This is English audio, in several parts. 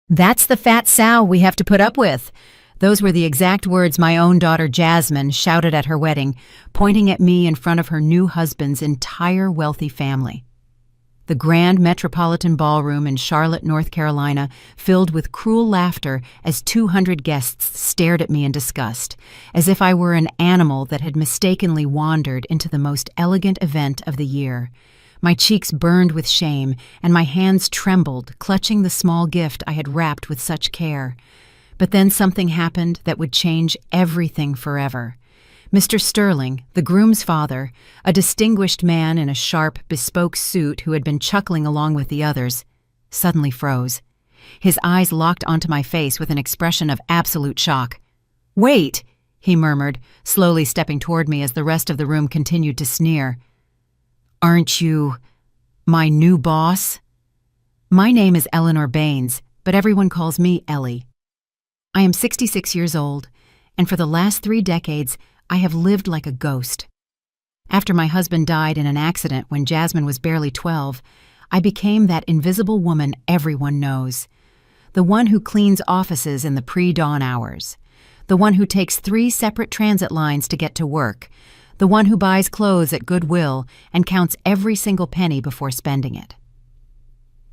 "That's the fat sow we have to put up with." Those were the exact words my own daughter Jasmine shouted at her wedding, pointing at me in front of her new husband's entire wealthy family. The grand metropolitan ballroom in Charlotte, North Carolina, filled with cruel laughter as 200 guests stared at me in disgust, as if I were an animal that had mistakenly wandered into the most elegant event of the year. My cheeks burned with shame, and my hands trembled, clutching the small gift I had wrapped with such care. But then something happened that would change everything forever. Mr. Sterling, the groom's father, a distinguished man in a sharp, bespoke suit who had been chuckling along with the others, suddenly froze. His eyes locked onto my face with an expression of absolute shock. "Wait," he murmured, slowly stepping toward me as the rest of the room continued to sneer. "Aren't you my new boss?" My name is Eleanor Baines, but everyone calls me Ellie. I am 66 years old, and for the last 3 decades, I have lived like a ghost. After my husband died in an accident when Jasmine was barely 12, I became that invisible woman everyone knows. The one who cleans offices in the pre-dawn hours. The one who takes 3 separate transit lines to get to work. The one who buys clothes at Goodwill and counts every single penny before spending it.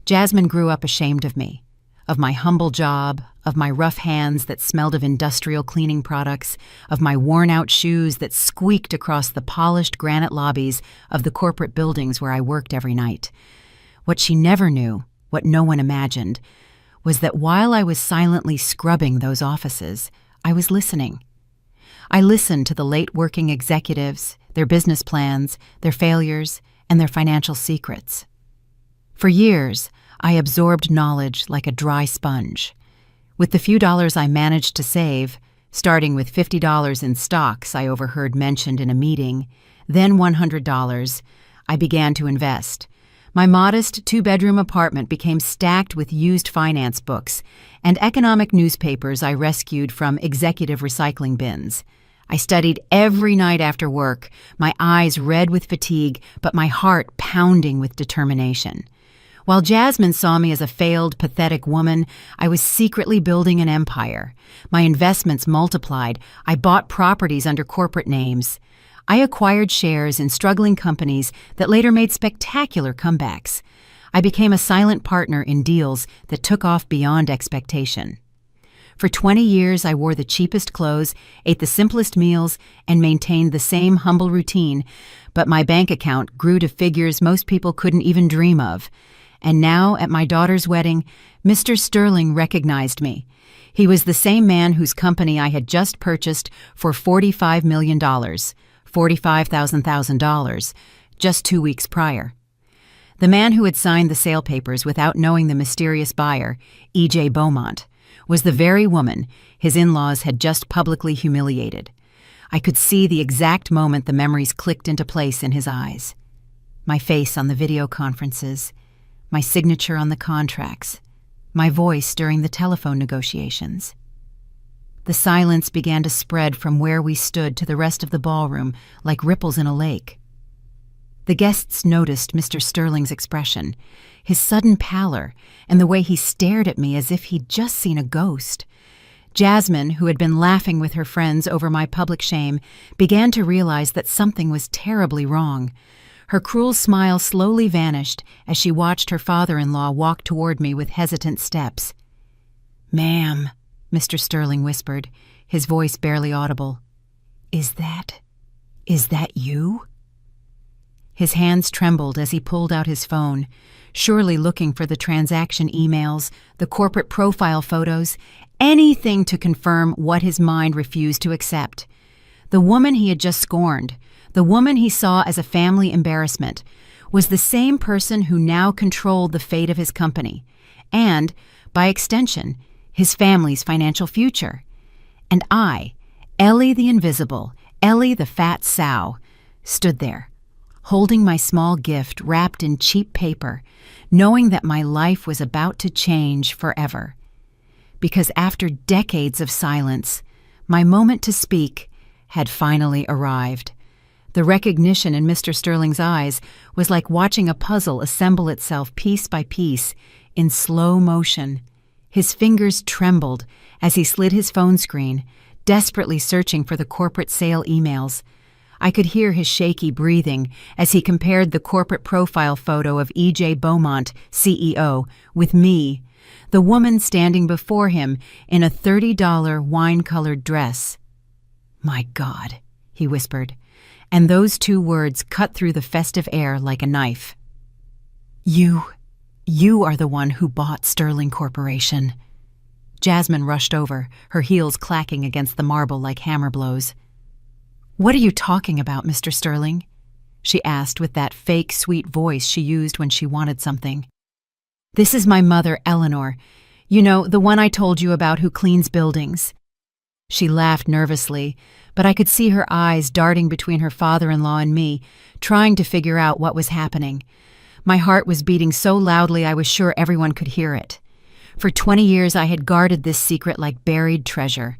Jasmine grew up ashamed of me, of my humble job, of my rough hands that smelled of industrial cleaning products, of my worn-out shoes that squeaked across the polished granite lobbies of the corporate buildings where I worked every night. What she never knew, what no one imagined, was that while I was silently scrubbing those offices, I was listening. I listened to the late-working executives, their business plans, their failures, and their financial secrets. For years, I absorbed knowledge like a dry sponge. With the few dollars I managed to save, starting with $50 in stocks I overheard mentioned in a meeting, then $100, I began to invest. My modest 2-bedroom apartment became stacked with used finance books and economic newspapers I rescued from executive recycling bins. I studied every night after work, my eyes red with fatigue, but my heart pounding with determination. While Jasmine saw me as a failed, pathetic woman, I was secretly building an empire. My investments multiplied. I bought properties under corporate names. I acquired shares in struggling companies that later made spectacular comebacks. I became a silent partner in deals that took off beyond expectation. For 20 years, I wore the cheapest clothes, ate the simplest meals, and maintained the same humble routine, but my bank account grew to figures most people couldn't even dream of. And now, at my daughter's wedding, Mr. Sterling recognized me. He was the same man whose company I had just purchased for $45 million, $45,000, just 2 weeks prior. The man who had signed the sale papers without knowing the mysterious buyer, E.J. Beaumont, was the very woman his in-laws had just publicly humiliated. I could see the exact moment the memories clicked into place in his eyes. My face on the video conferences, my signature on the contracts, my voice during the telephone negotiations. The silence began to spread from where we stood to the rest of the ballroom like ripples in a lake. The guests noticed Mr. Sterling's expression, his sudden pallor, and the way he stared at me as if he'd just seen a ghost. Jasmine, who had been laughing with her friends over my public shame, began to realize that something was terribly wrong. Her cruel smile slowly vanished as she watched her father-in-law walk toward me with hesitant steps. "Ma'am," Mr. Sterling whispered, his voice barely audible. Is that you?" His hands trembled as he pulled out his phone, surely looking for the transaction emails, the corporate profile photos, anything to confirm what his mind refused to accept. The woman he had just scorned, the woman he saw as a family embarrassment, was the same person who now controlled the fate of his company, and, by extension, his family's financial future. And I, Ellie the Invisible, Ellie the Fat Sow, stood there, holding my small gift wrapped in cheap paper, knowing that my life was about to change forever. Because after decades of silence, my moment to speak had finally arrived. The recognition in Mr. Sterling's eyes was like watching a puzzle assemble itself piece by piece in slow motion, His fingers trembled as he slid his phone screen, desperately searching for the corporate sale emails. I could hear his shaky breathing as he compared the corporate profile photo of E.J. Beaumont, CEO, with me, the woman standing before him in a $30 wine-colored dress. "My God," he whispered, and those two words cut through the festive air like a knife. You are the one who bought Sterling Corporation." Jasmine rushed over, her heels clacking against the marble like hammer blows. "What are you talking about, Mr. Sterling?" she asked with that fake, sweet voice she used when she wanted something. "This is my mother, Eleanor. You know, the one I told you about who cleans buildings." She laughed nervously, but I could see her eyes darting between her father-in-law and me, trying to figure out what was happening. My heart was beating so loudly I was sure everyone could hear it. For 20 years I had guarded this secret like buried treasure.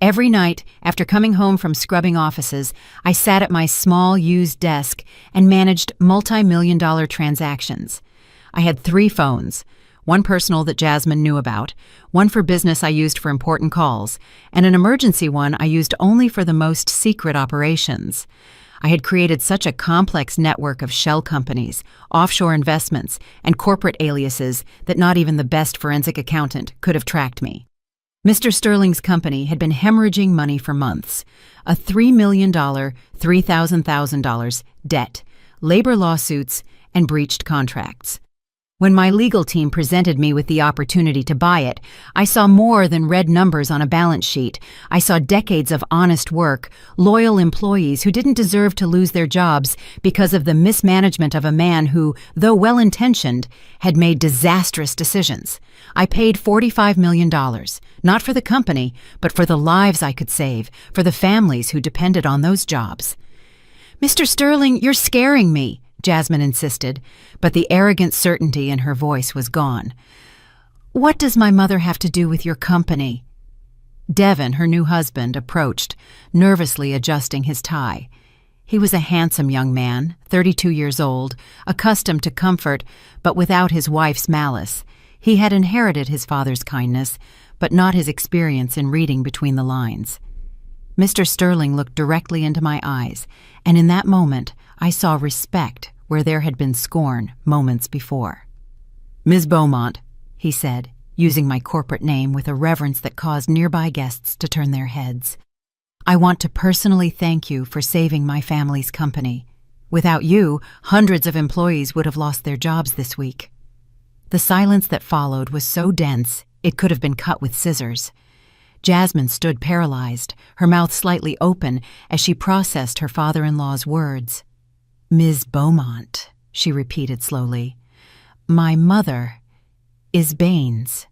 Every night, after coming home from scrubbing offices, I sat at my small, used desk and managed multi-million-dollar transactions. I had 3 phones, one personal that Jasmine knew about, one for business I used for important calls, and an emergency one I used only for the most secret operations. I had created such a complex network of shell companies, offshore investments, and corporate aliases that not even the best forensic accountant could have tracked me. Mr. Sterling's company had been hemorrhaging money for months. A $3 million, $3,000 debt, labor lawsuits, and breached contracts. When my legal team presented me with the opportunity to buy it, I saw more than red numbers on a balance sheet. I saw decades of honest work, loyal employees who didn't deserve to lose their jobs because of the mismanagement of a man who, though well-intentioned, had made disastrous decisions. I paid $45 million, not for the company, but for the lives I could save, for the families who depended on those jobs. "Mr. Sterling, you're scaring me," Jasmine insisted, but the arrogant certainty in her voice was gone. "What does my mother have to do with your company?" Devin, her new husband, approached, nervously adjusting his tie. He was a handsome young man, 32 years old, accustomed to comfort, but without his wife's malice. He had inherited his father's kindness, but not his experience in reading between the lines. Mr. Sterling looked directly into my eyes, and in that moment, I saw respect where there had been scorn moments before. "Ms. Beaumont," he said, using my corporate name with a reverence that caused nearby guests to turn their heads. "I want to personally thank you for saving my family's company. Without you, hundreds of employees would have lost their jobs this week." The silence that followed was so dense it could have been cut with scissors. Jasmine stood paralyzed, her mouth slightly open as she processed her father-in-law's words. "Ms. Beaumont," she repeated slowly. "My mother is Baines."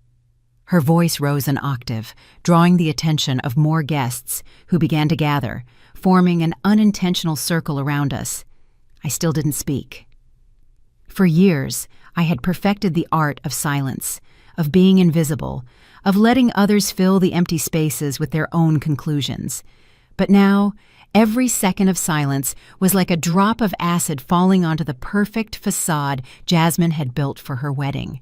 Her voice rose an octave, drawing the attention of more guests who began to gather, forming an unintentional circle around us. I still didn't speak. For years, I had perfected the art of silence, of being invisible, of letting others fill the empty spaces with their own conclusions. But now, every second of silence was like a drop of acid falling onto the perfect facade Jasmine had built for her wedding.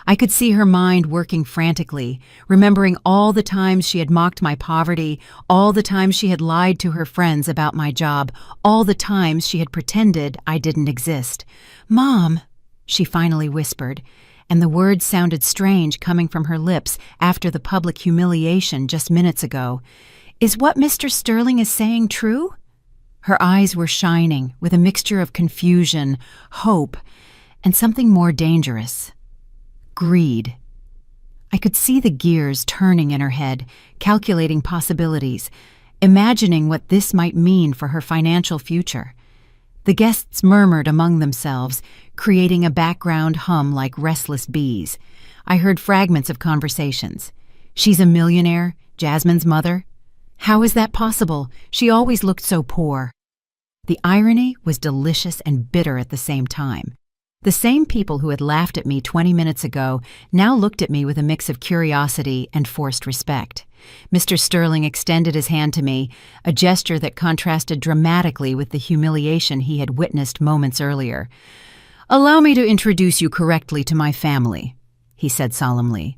I could see her mind working frantically, remembering all the times she had mocked my poverty, all the times she had lied to her friends about my job, all the times she had pretended I didn't exist. "Mom," she finally whispered, and the words sounded strange coming from her lips after the public humiliation just minutes ago. "Is what Mr. Sterling is saying true?" Her eyes were shining with a mixture of confusion, hope, and something more dangerous. Greed. I could see the gears turning in her head, calculating possibilities, imagining what this might mean for her financial future. The guests murmured among themselves, creating a background hum like restless bees. I heard fragments of conversations. "She's a millionaire, Jasmine's mother. How is that possible? She always looked so poor." The irony was delicious and bitter at the same time. The same people who had laughed at me 20 minutes ago now looked at me with a mix of curiosity and forced respect. Mr. Sterling extended his hand to me, a gesture that contrasted dramatically with the humiliation he had witnessed moments earlier. "Allow me to introduce you correctly to my family," he said solemnly.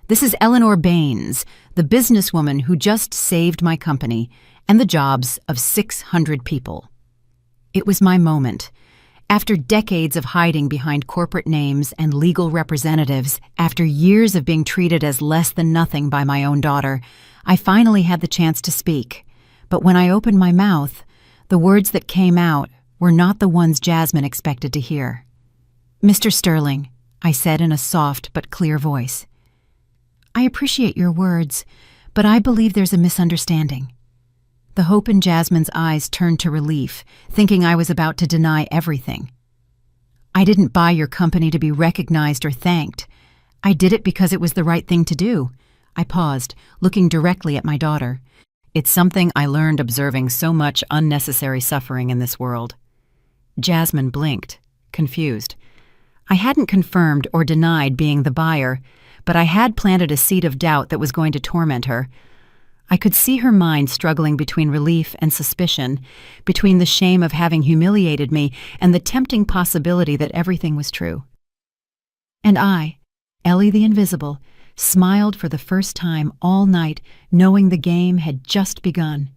This is Eleanor Baines, the businesswoman who just saved my company and the jobs of 600 people. It was my moment. After decades of hiding behind corporate names and legal representatives, after years of being treated as less than nothing by my own daughter, I finally had the chance to speak. But when I opened my mouth, the words that came out were not the ones Jasmine expected to hear. "Mr. Sterling," I said in a soft but clear voice, "I appreciate your words, but I believe there's a misunderstanding." The hope in Jasmine's eyes turned to relief, thinking I was about to deny everything. "I didn't buy your company to be recognized or thanked. I did it because it was the right thing to do." I paused, looking directly at my daughter. It's something I learned observing so much unnecessary suffering in this world. Jasmine blinked, confused. I hadn't confirmed or denied being the buyer, but I had planted a seed of doubt that was going to torment her. I could see her mind struggling between relief and suspicion, between the shame of having humiliated me and the tempting possibility that everything was true. And I, Ellie the Invisible, smiled for the first time all night, knowing the game had just begun.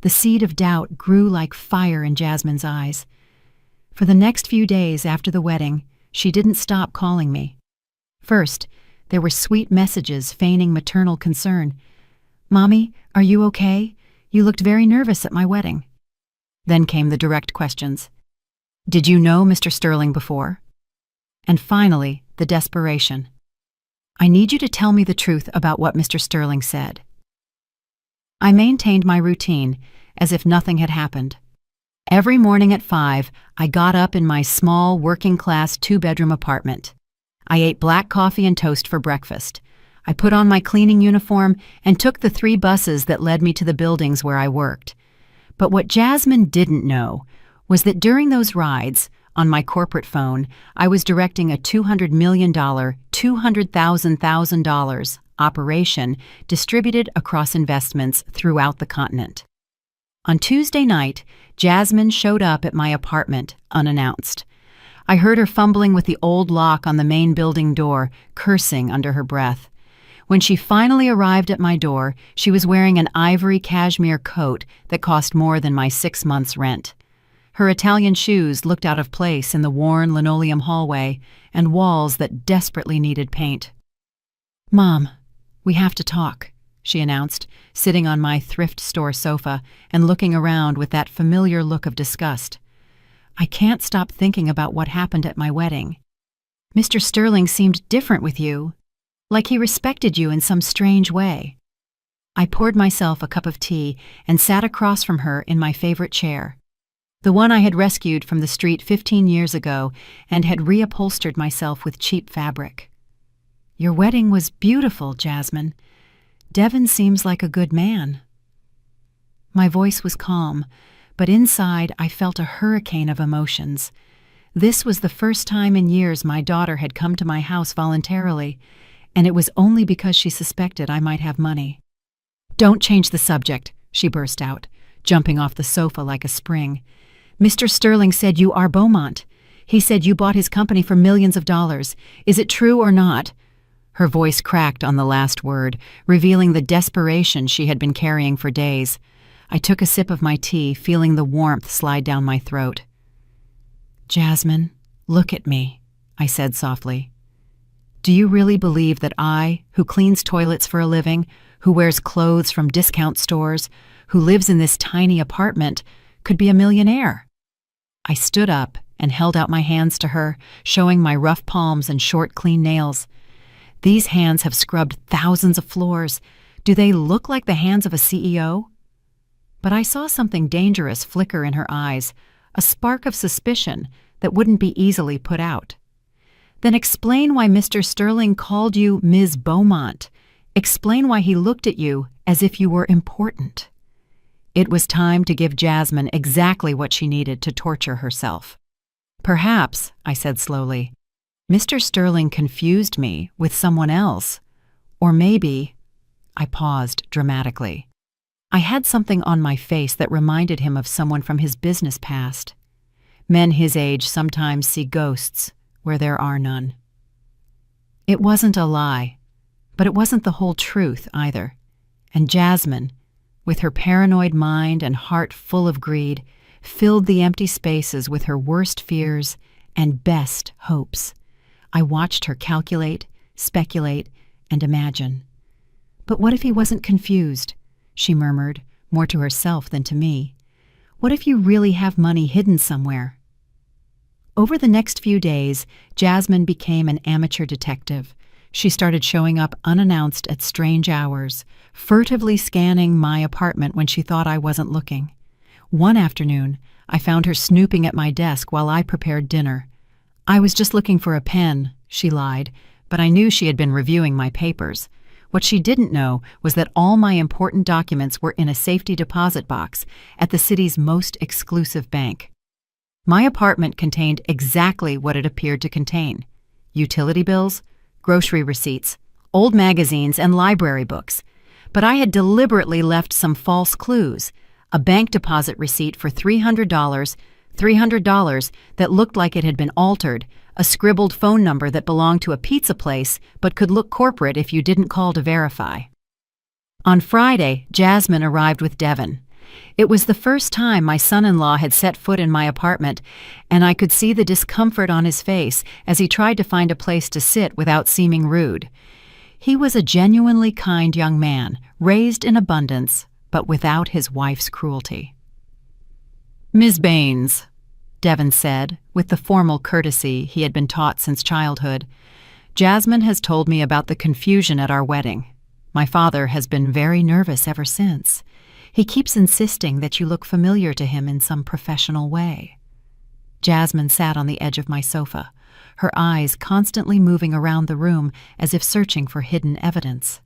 The seed of doubt grew like fire in Jasmine's eyes. For the next few days after the wedding, she didn't stop calling me. First, there were sweet messages feigning maternal concern. "Mommy, are you okay? You looked very nervous at my wedding." Then came the direct questions. "Did you know Mr. Sterling before?" And finally, the desperation. "I need you to tell me the truth about what Mr. Sterling said." I maintained my routine, as if nothing had happened. Every morning at 5, I got up in my small, working-class 2-bedroom apartment. I ate black coffee and toast for breakfast. I put on my cleaning uniform and took the 3 buses that led me to the buildings where I worked. But what Jasmine didn't know was that during those rides, on my corporate phone, I was directing a $200 million, $200,000 operation distributed across investments throughout the continent. On Tuesday night, Jasmine showed up at my apartment unannounced. I heard her fumbling with the old lock on the main building door, cursing under her breath. When she finally arrived at my door, she was wearing an ivory cashmere coat that cost more than my 6 months' rent. Her Italian shoes looked out of place in the worn linoleum hallway and walls that desperately needed paint. "Mom, we have to talk," she announced, sitting on my thrift store sofa and looking around with that familiar look of disgust. "I can't stop thinking about what happened at my wedding. Mr. Sterling seemed different with you, like he respected you in some strange way." I poured myself a cup of tea and sat across from her in my favorite chair, the one I had rescued from the street 15 years ago and had reupholstered myself with cheap fabric. "Your wedding was beautiful, Jasmine. Devin seems like a good man." My voice was calm, but inside I felt a hurricane of emotions. This was the first time in years my daughter had come to my house voluntarily, and it was only because she suspected I might have money. "Don't change the subject," she burst out, jumping off the sofa like a spring. "Mr. Sterling said you are Beaumont. He said you bought his company for millions of dollars. Is it true or not?" Her voice cracked on the last word, revealing the desperation she had been carrying for days. I took a sip of my tea, feeling the warmth slide down my throat. "Jasmine, look at me," I said softly. "Do you really believe that I, who cleans toilets for a living, who wears clothes from discount stores, who lives in this tiny apartment, could be a millionaire?" I stood up and held out my hands to her, showing my rough palms and short, clean nails. "These hands have scrubbed thousands of floors. Do they look like the hands of a CEO?" But I saw something dangerous flicker in her eyes, a spark of suspicion that wouldn't be easily put out. "Then explain why Mr. Sterling called you Ms. Beaumont. Explain why he looked at you as if you were important." It was time to give Jasmine exactly what she needed to torture herself. "Perhaps," I said slowly, "Mr. Sterling confused me with someone else. Or maybe—" I paused dramatically. I had something on my face that reminded him of someone from his business past. Men his age sometimes see ghosts where there are none. "It wasn't a lie. But it wasn't the whole truth either. And Jasmine, with her paranoid mind and heart full of greed, filled the empty spaces with her worst fears and best hopes. I watched her calculate, speculate, and imagine. "But what if he wasn't confused?" she murmured, more to herself than to me. "What if you really have money hidden somewhere?" Over the next few days, Jasmine became an amateur detective. She started showing up unannounced at strange hours, furtively scanning my apartment when she thought I wasn't looking. One afternoon, I found her snooping at my desk while I prepared dinner. "I was just looking for a pen," she lied, but I knew she had been reviewing my papers. What she didn't know was that all my important documents were in a safety deposit box at the city's most exclusive bank. My apartment contained exactly what it appeared to contain: utility bills, grocery receipts, old magazines, and library books. But I had deliberately left some false clues: a bank deposit receipt for $300 that looked like it had been altered, a scribbled phone number that belonged to a pizza place but could look corporate if you didn't call to verify. On Friday, Jasmine arrived with Devin. It was the first time my son-in-law had set foot in my apartment, and I could see the discomfort on his face as he tried to find a place to sit without seeming rude. He was a genuinely kind young man, raised in abundance, but without his wife's cruelty. "Ms. Baines," Devin said, with the formal courtesy he had been taught since childhood, "Jasmine has told me about the confusion at our wedding. My father has been very nervous ever since. He keeps insisting that you look familiar to him in some professional way." Jasmine sat on the edge of my sofa, her eyes constantly moving around the room as if searching for hidden evidence.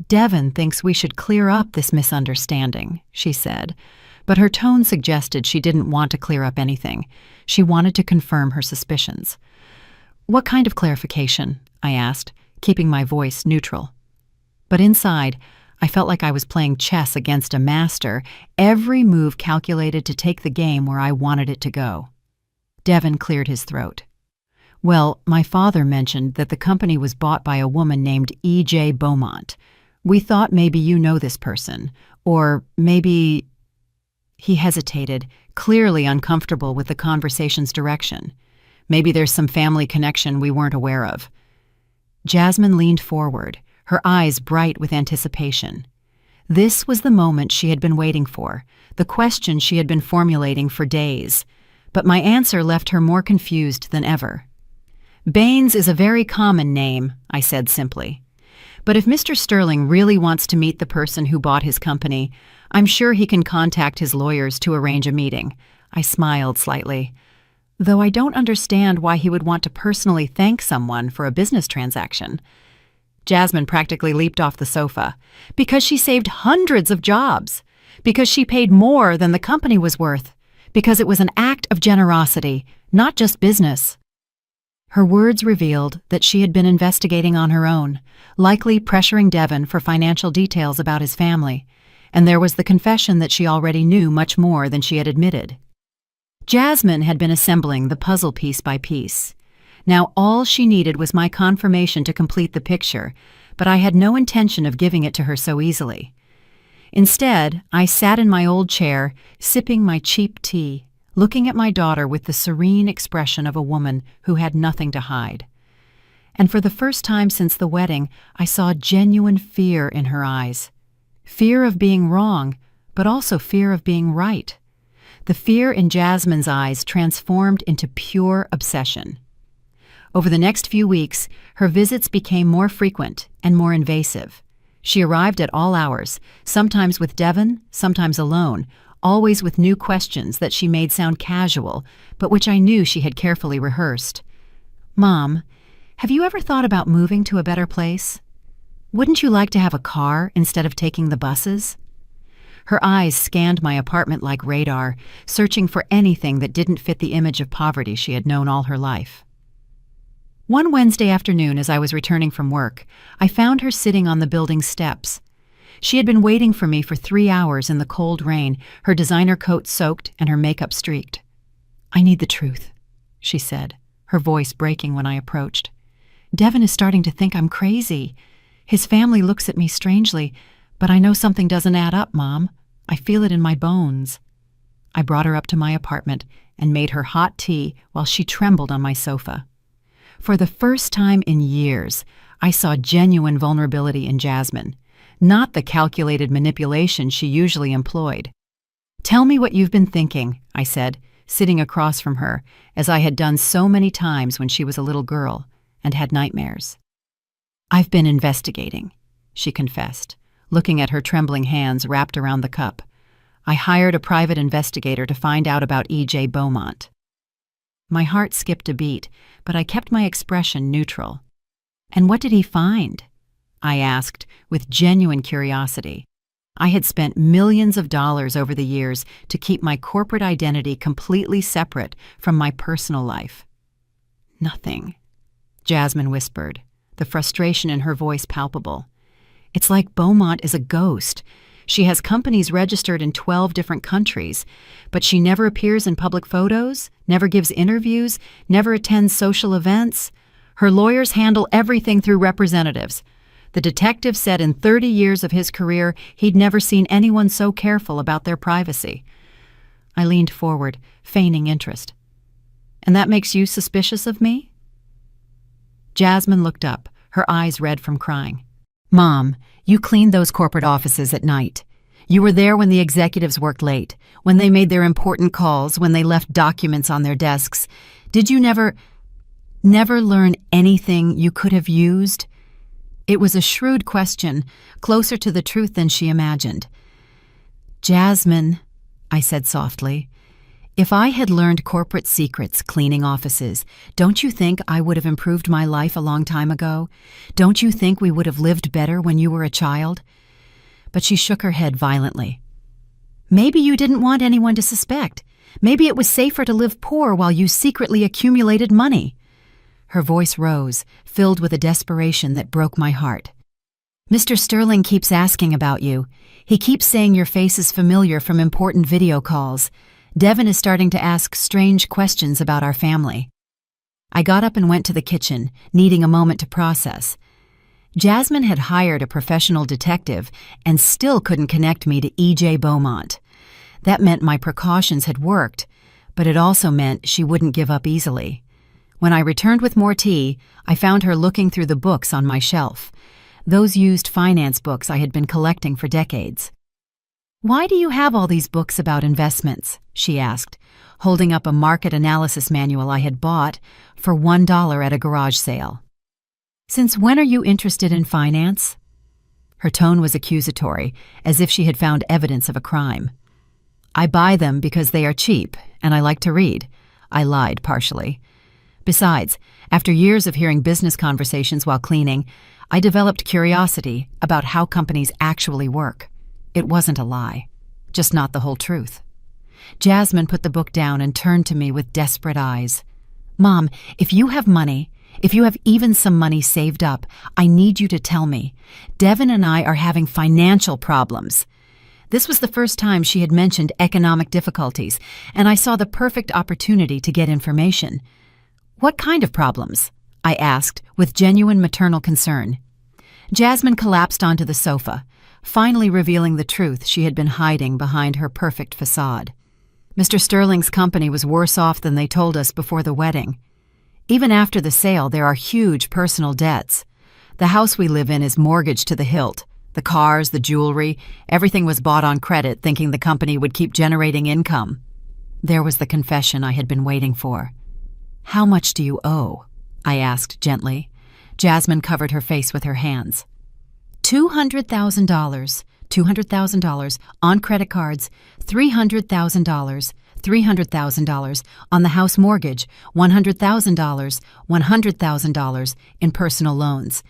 "Devin thinks we should clear up this misunderstanding," she said, but her tone suggested she didn't want to clear up anything. She wanted to confirm her suspicions. "What kind of clarification?" I asked, keeping my voice neutral. But inside, I felt like I was playing chess against a master, every move calculated to take the game where I wanted it to go. Devin cleared his throat. "Well, my father mentioned that the company was bought by a woman named E.J. Beaumont. We thought maybe you know this person, or maybe—" He hesitated, clearly uncomfortable with the conversation's direction. "Maybe there's some family connection we weren't aware of." Jasmine leaned forward, her eyes bright with anticipation. This was the moment she had been waiting for, the question she had been formulating for days. But my answer left her more confused than ever. "Baines is a very common name," I said simply. "But if Mr. Sterling really wants to meet the person who bought his company, I'm sure he can contact his lawyers to arrange a meeting." I smiled slightly. "Though I don't understand why he would want to personally thank someone for a business transaction." Jasmine practically leaped off the sofa. "Because she saved hundreds of jobs. Because she paid more than the company was worth. Because it was an act of generosity, not just business." Her words revealed that she had been investigating on her own, likely pressuring Devin for financial details about his family, and there was the confession that she already knew much more than she had admitted. Jasmine had been assembling the puzzle piece by piece. Now all she needed was my confirmation to complete the picture, but I had no intention of giving it to her so easily. Instead, I sat in my old chair, sipping my cheap tea, looking at my daughter with the serene expression of a woman who had nothing to hide. And for the first time since the wedding, I saw genuine fear in her eyes. Fear of being wrong, but also fear of being right. The fear in Jasmine's eyes transformed into pure obsession. Over the next few weeks, her visits became more frequent and more invasive. She arrived at all hours, sometimes with Devin, sometimes alone, always with new questions that she made sound casual, but which I knew she had carefully rehearsed. "Mom, have you ever thought about moving to a better place? Wouldn't you like to have a car instead of taking the buses?" Her eyes scanned my apartment like radar, searching for anything that didn't fit the image of poverty she had known all her life. One Wednesday afternoon, as I was returning from work, I found her sitting on the building's steps. She had been waiting for me for 3 hours in the cold rain, her designer coat soaked and her makeup streaked. "I need the truth," she said, her voice breaking when I approached. "Devin is starting to think I'm crazy. His family looks at me strangely, but I know something doesn't add up, Mom. I feel it in my bones. I brought her up to my apartment and made her hot tea while she trembled on my sofa. For the first time in years, I saw genuine vulnerability in Jasmine, not the calculated manipulation she usually employed. "Tell me what you've been thinking," I said, sitting across from her, as I had done so many times when she was a little girl and had nightmares. "I've been investigating," she confessed, looking at her trembling hands wrapped around the cup. "I hired a private investigator to find out about E.J. Beaumont." My heart skipped a beat, but I kept my expression neutral. "And what did he find?" I asked, with genuine curiosity. I had spent millions of dollars over the years to keep my corporate identity completely separate from my personal life. "Nothing," Jasmine whispered, the frustration in her voice palpable. "It's like Beaumont is a ghost. She has companies registered in 12 different countries, but she never appears in public photos, never gives interviews, never attends social events. Her lawyers handle everything through representatives. The detective said in 30 years of his career he'd never seen anyone so careful about their privacy." I leaned forward, feigning interest. "And that makes you suspicious of me?" Jasmine looked up, her eyes red from crying. "Mom, you cleaned those corporate offices at night. You were there when the executives worked late, when they made their important calls, when they left documents on their desks. Did you never learn anything you could have used?" It was a shrewd question, closer to the truth than she imagined. "Jasmine," I said softly, "if I had learned corporate secrets cleaning offices, don't you think I would have improved my life a long time ago? Don't you think we would have lived better when you were a child?" But she shook her head violently. "Maybe you didn't want anyone to suspect. Maybe it was safer to live poor while you secretly accumulated money." Her voice rose, filled with a desperation that broke my heart. "Mr. Sterling keeps asking about you. He keeps saying your face is familiar from important video calls. Devin is starting to ask strange questions about our family." I got up and went to the kitchen, needing a moment to process. Jasmine had hired a professional detective and still couldn't connect me to E.J. Beaumont. That meant my precautions had worked, but it also meant she wouldn't give up easily. When I returned with more tea, I found her looking through the books on my shelf, those used finance books I had been collecting for decades. "Why do you have all these books about investments?" she asked, holding up a market analysis manual I had bought for $1 at a garage sale. "Since when are you interested in finance?" Her tone was accusatory, as if she had found evidence of a crime. "I buy them because they are cheap, and I like to read," I lied partially. Besides, after years of hearing business conversations while cleaning, I developed curiosity about how companies actually work. It wasn't a lie, just not the whole truth. Jasmine put the book down and turned to me with desperate eyes. "Mom, if you have money, if you have even some money saved up, I need you to tell me. Devin and I are having financial problems." This was the first time she had mentioned economic difficulties, and I saw the perfect opportunity to get information. "What kind of problems?" I asked, with genuine maternal concern. Jasmine collapsed onto the sofa, finally revealing the truth she had been hiding behind her perfect facade. "Mr. Sterling's company was worse off than they told us before the wedding. Even after the sale, there are huge personal debts. The house we live in is mortgaged to the hilt. The cars, the jewelry, everything was bought on credit, thinking the company would keep generating income." There was the confession I had been waiting for. "How much do you owe?" I asked gently. Jasmine covered her face with her hands. $200,000, $200,000 on credit cards, $300,000, $300,000 on the house mortgage, $100,000, $100,000 in personal loans.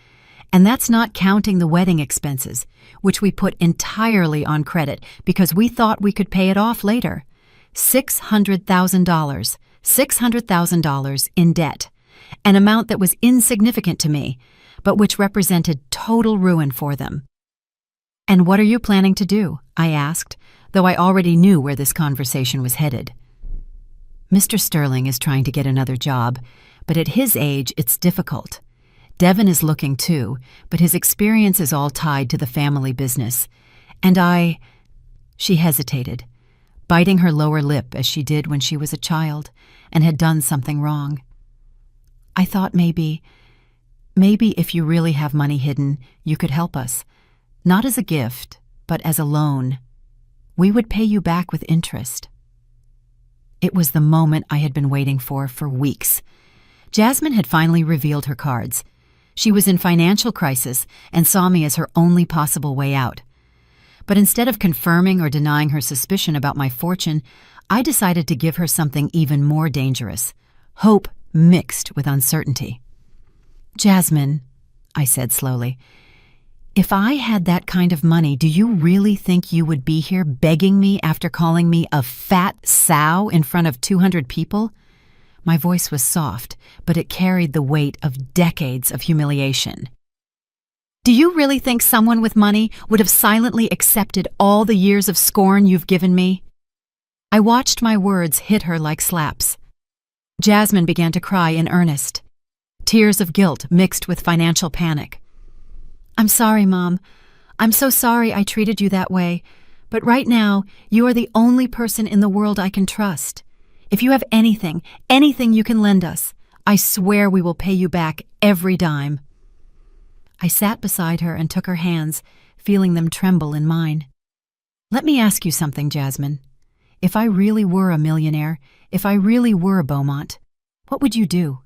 And that's not counting the wedding expenses, which we put entirely on credit because we thought we could pay it off later. $600,000. $600,000 in debt, an amount that was insignificant to me, but which represented total ruin for them. "And what are you planning to do?" I asked, though I already knew where this conversation was headed. "Mr. Sterling is trying to get another job, but at his age it's difficult. Devin is looking too, but his experience is all tied to the family business. And She hesitated, biting her lower lip as she did when she was a child and had done something wrong. I thought maybe if you really have money hidden, you could help us. Not as a gift, but as a loan. We would pay you back with interest. It was the moment I had been waiting for weeks. Jasmine had finally revealed her cards. She was in financial crisis and saw me as her only possible way out. But instead of confirming or denying her suspicion about my fortune, I decided to give her something even more dangerous: hope mixed with uncertainty. Jasmine, I said slowly, if I had that kind of money, do you really think you would be here begging me after calling me a fat sow in front of 200 people? My voice was soft, but it carried the weight of decades of humiliation. Do you really think someone with money would have silently accepted all the years of scorn you've given me? I watched my words hit her like slaps. Jasmine began to cry in earnest, tears of guilt mixed with financial panic. I'm sorry, Mom. I'm so sorry I treated you that way, but right now, you are the only person in the world I can trust. If you have anything you can lend us, I swear we will pay you back every dime. I sat beside her and took her hands, feeling them tremble in mine. Let me ask you something, Jasmine. If I really were a millionaire, if I really were Beaumont, what would you do?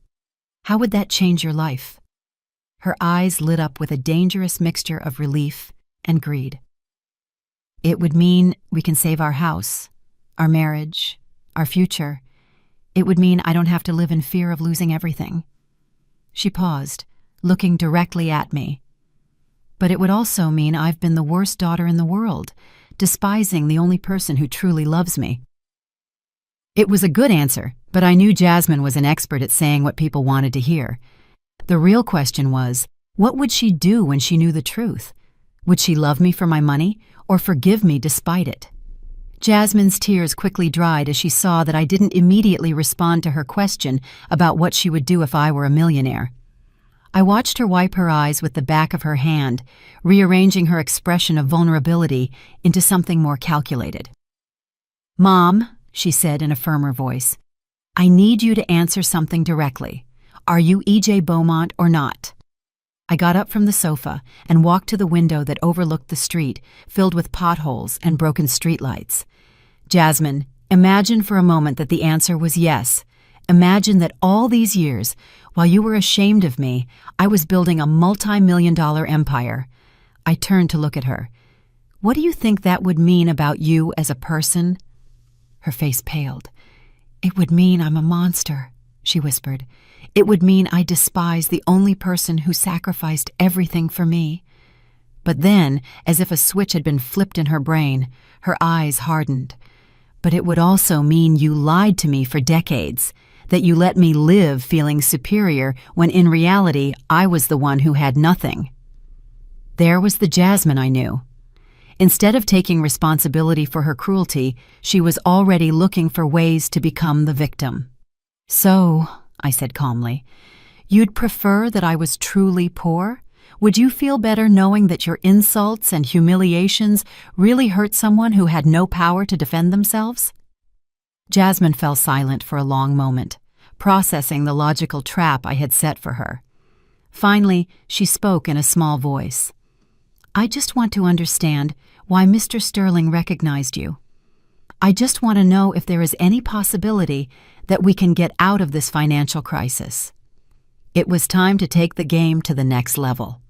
How would that change your life? Her eyes lit up with a dangerous mixture of relief and greed. It would mean we can save our house, our marriage, our future. It would mean I don't have to live in fear of losing everything. She paused, looking directly at me. But it would also mean I've been the worst daughter in the world, despising the only person who truly loves me. It was a good answer, but I knew Jasmine was an expert at saying what people wanted to hear. The real question was, what would she do when she knew the truth? Would she love me for my money, or forgive me despite it? Jasmine's tears quickly dried as she saw that I didn't immediately respond to her question about what she would do if I were a millionaire. I watched her wipe her eyes with the back of her hand, rearranging her expression of vulnerability into something more calculated. Mom, she said in a firmer voice, I need you to answer something directly. Are you E.J. Beaumont or not? I got up from the sofa and walked to the window that overlooked the street, filled with potholes and broken streetlights. Jasmine, imagine for a moment that the answer was yes. Imagine that all these years, while you were ashamed of me, I was building a multi-million-dollar empire. I turned to look at her. What do you think that would mean about you as a person? Her face paled. It would mean I'm a monster, she whispered. It would mean I despise the only person who sacrificed everything for me. But then, as if a switch had been flipped in her brain, her eyes hardened. But it would also mean you lied to me for decades, that you let me live feeling superior when in reality I was the one who had nothing. There was the Jasmine I knew. Instead of taking responsibility for her cruelty, she was already looking for ways to become the victim. So, I said calmly, you'd prefer that I was truly poor? Would you feel better knowing that your insults and humiliations really hurt someone who had no power to defend themselves? Jasmine fell silent for a long moment, processing the logical trap I had set for her. Finally, she spoke in a small voice. I just want to understand why Mr. Sterling recognized you. I just want to know if there is any possibility that we can get out of this financial crisis. It was time to take the game to the next level.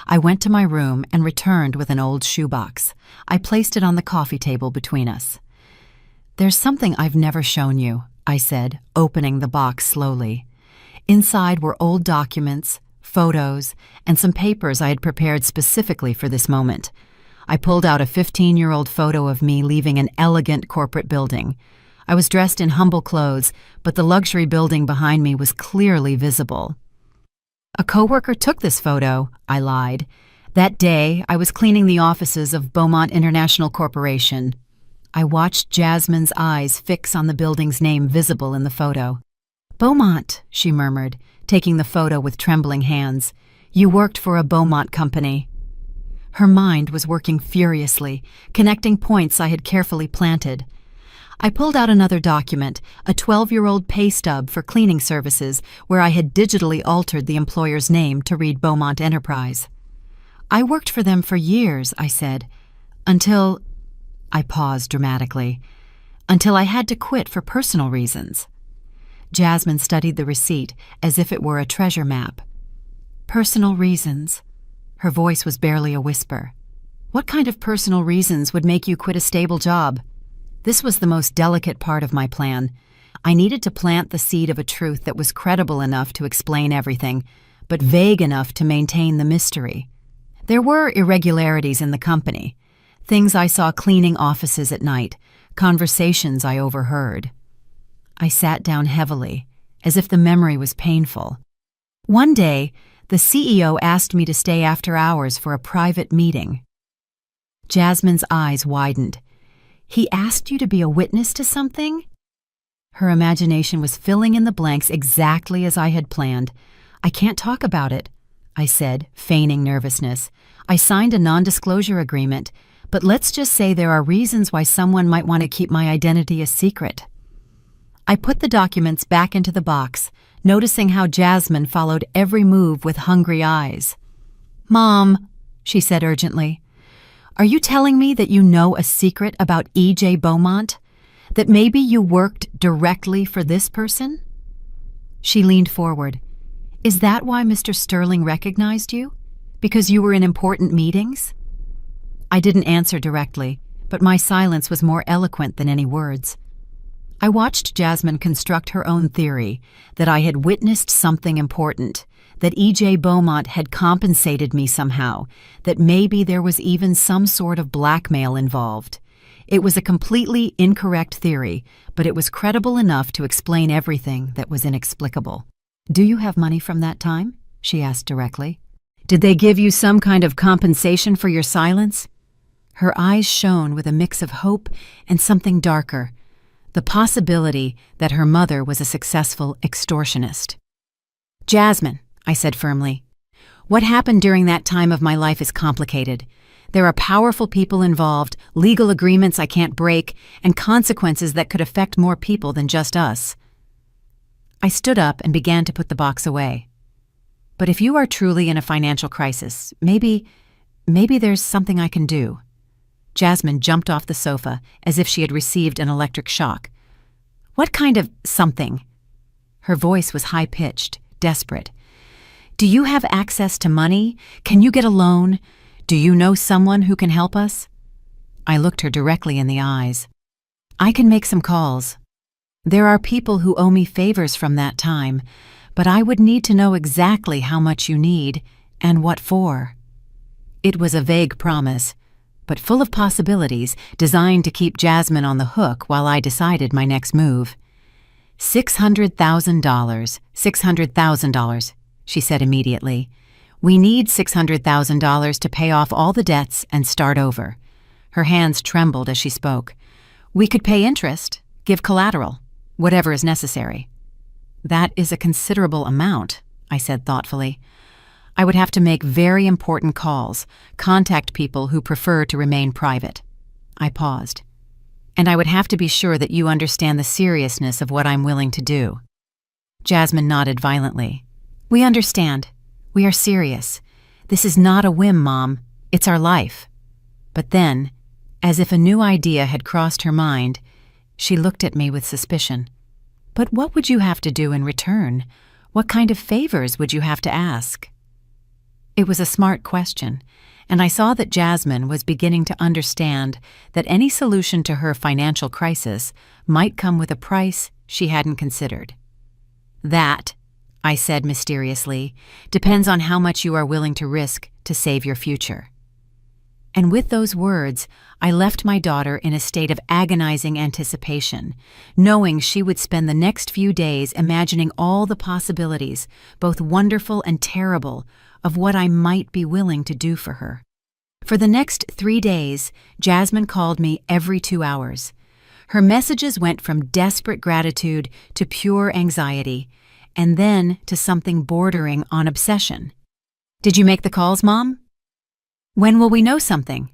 I went to my room and returned with an old shoebox. I placed it on the coffee table between us. There's something I've never shown you, I said, opening the box slowly. Inside were old documents, photos, and some papers I had prepared specifically for this moment. I pulled out a 15-year-old photo of me leaving an elegant corporate building. I was dressed in humble clothes, but the luxury building behind me was clearly visible. A coworker took this photo, I lied. That day, I was cleaning the offices of Beaumont International Corporation. I watched Jasmine's eyes fix on the building's name visible in the photo. Beaumont, she murmured, taking the photo with trembling hands. You worked for a Beaumont company." Her mind was working furiously, connecting points I had carefully planted. I pulled out another document, a 12-year-old pay stub for cleaning services, where I had digitally altered the employer's name to read Beaumont Enterprise. "I worked for them for years," I said, until— I paused dramatically. "Until I had to quit for personal reasons." Jasmine studied the receipt as if it were a treasure map. "Personal reasons." Her voice was barely a whisper. "What kind of personal reasons would make you quit a stable job?" This was the most delicate part of my plan. I needed to plant the seed of a truth that was credible enough to explain everything, but vague enough to maintain the mystery. There were irregularities in the company, things I saw cleaning offices at night, conversations I overheard. I sat down heavily, as if the memory was painful. One day, the CEO asked me to stay after hours for a private meeting. Jasmine's eyes widened. "He asked you to be a witness to something?" Her imagination was filling in the blanks exactly as I had planned. "I can't talk about it," I said, feigning nervousness. "I signed a non-disclosure agreement, but let's just say there are reasons why someone might want to keep my identity a secret." I put the documents back into the box, noticing how Jasmine followed every move with hungry eyes. "Mom," she said urgently, "are you telling me that you know a secret about E.J. Beaumont? That maybe you worked directly for this person?" She leaned forward. "Is that why Mr. Sterling recognized you? Because you were in important meetings?" I didn't answer directly, but my silence was more eloquent than any words. I watched Jasmine construct her own theory, that I had witnessed something important, that E.J. Beaumont had compensated me somehow, that maybe there was even some sort of blackmail involved. It was a completely incorrect theory, but it was credible enough to explain everything that was inexplicable. "Do you have money from that time?" she asked directly. "Did they give you some kind of compensation for your silence?" Her eyes shone with a mix of hope and something darker, the possibility that her mother was a successful extortionist. "Jasmine," I said firmly, "what happened during that time of my life is complicated. There are powerful people involved, legal agreements I can't break, and consequences that could affect more people than just us." I stood up and began to put the box away. "But if you are truly in a financial crisis, maybe there's something I can do." Jasmine jumped off the sofa as if she had received an electric shock. "What kind of something?" Her voice was high-pitched, desperate. "Do you have access to money? Can you get a loan? Do you know someone who can help us?" I looked her directly in the eyes. "I can make some calls. There are people who owe me favors from that time, but I would need to know exactly how much you need and what for." It was a vague promise, but full of possibilities, designed to keep Jasmine on the hook while I decided my next move. $600,000, $600,000, she said immediately. "We need $600,000 to pay off all the debts and start over." Her hands trembled as she spoke. "We could pay interest, give collateral, whatever is necessary." "That is a considerable amount," I said thoughtfully. "I would have to make very important calls, contact people who prefer to remain private." I paused. "And I would have to be sure that you understand the seriousness of what I'm willing to do." Jasmine nodded violently. "We understand. We are serious. This is not a whim, Mom. It's our life." But then, as if a new idea had crossed her mind, she looked at me with suspicion. "But what would you have to do in return? What kind of favors would you have to ask?" It was a smart question, and I saw that Jasmine was beginning to understand that any solution to her financial crisis might come with a price she hadn't considered. "That," I said mysteriously, "depends on how much you are willing to risk to save your future." And with those words, I left my daughter in a state of agonizing anticipation, knowing she would spend the next few days imagining all the possibilities, both wonderful and terrible, of what I might be willing to do for her. For the next 3 days, Jasmine called me every 2 hours. Her messages went from desperate gratitude to pure anxiety, and then to something bordering on obsession. Did you make the calls, Mom? When will we know something?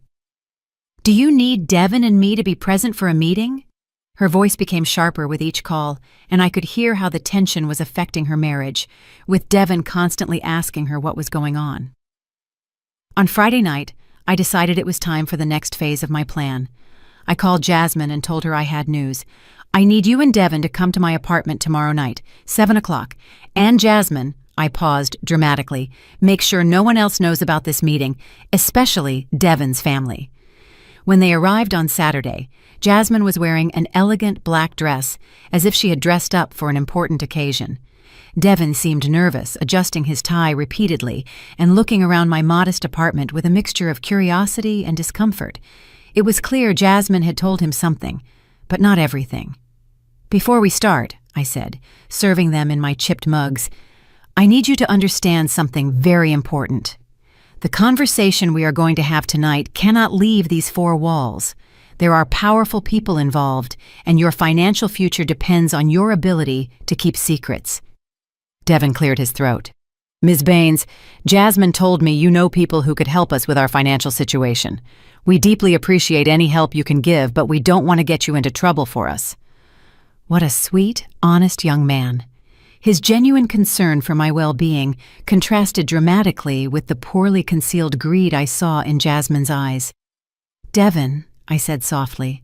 Do you need Devin and me to be present for a meeting? Her voice became sharper with each call, and I could hear how the tension was affecting her marriage, with Devin constantly asking her what was going on. On Friday night, I decided it was time for the next phase of my plan. I called Jasmine and told her I had news. I need you and Devin to come to my apartment tomorrow night, 7 o'clock. And Jasmine, I paused dramatically, make sure no one else knows about this meeting, especially Devin's family. When they arrived on Saturday, Jasmine was wearing an elegant black dress, as if she had dressed up for an important occasion. Devin seemed nervous, adjusting his tie repeatedly and looking around my modest apartment with a mixture of curiosity and discomfort. It was clear Jasmine had told him something, but not everything. Before we start, I said, serving them in my chipped mugs, I need you to understand something very important. The conversation we are going to have tonight cannot leave these four walls. There are powerful people involved, and your financial future depends on your ability to keep secrets. Devin cleared his throat. Ms. Baines, Jasmine told me you know people who could help us with our financial situation. We deeply appreciate any help you can give, but we don't want to get you into trouble for us. What a sweet, honest young man. His genuine concern for my well-being contrasted dramatically with the poorly concealed greed I saw in Jasmine's eyes. Devin, I said softly,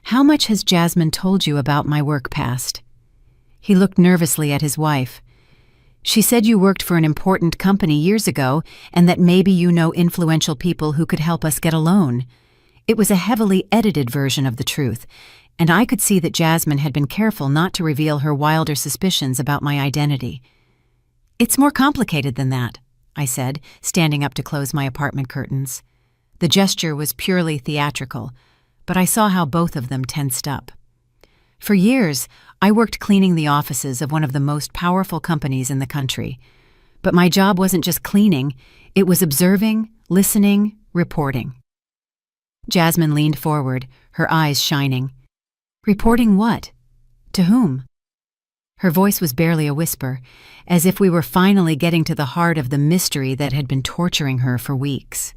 how much has Jasmine told you about my work past? He looked nervously at his wife. She said you worked for an important company years ago and that maybe you know influential people who could help us get a loan. It was a heavily edited version of the truth, and I could see that Jasmine had been careful not to reveal her wilder suspicions about my identity. It's more complicated than that, I said, standing up to close my apartment curtains. The gesture was purely theatrical, but I saw how both of them tensed up. For years, I worked cleaning the offices of one of the most powerful companies in the country. But my job wasn't just cleaning, it was observing, listening, reporting. Jasmine leaned forward, her eyes shining. Reporting what? To whom? Her voice was barely a whisper, as if we were finally getting to the heart of the mystery that had been torturing her for weeks.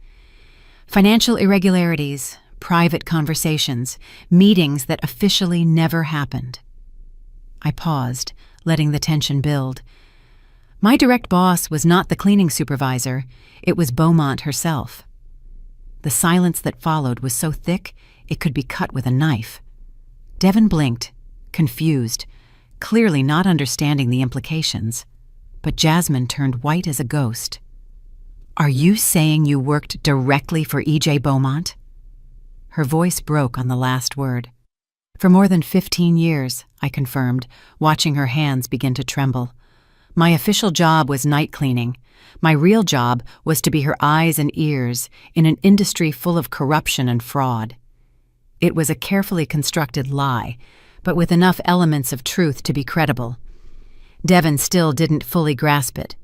Financial irregularities, private conversations, meetings that officially never happened. I paused, letting the tension build. My direct boss was not the cleaning supervisor, it was Beaumont herself. The silence that followed was so thick it could be cut with a knife. Devin blinked, confused, clearly not understanding the implications, but Jasmine turned white as a ghost. Are you saying you worked directly for E.J. Beaumont? Her voice broke on the last word. For more than 15 years, I confirmed, watching her hands begin to tremble. My official job was night cleaning. My real job was to be her eyes and ears in an industry full of corruption and fraud. It was a carefully constructed lie, but with enough elements of truth to be credible. Devin still didn't fully grasp it.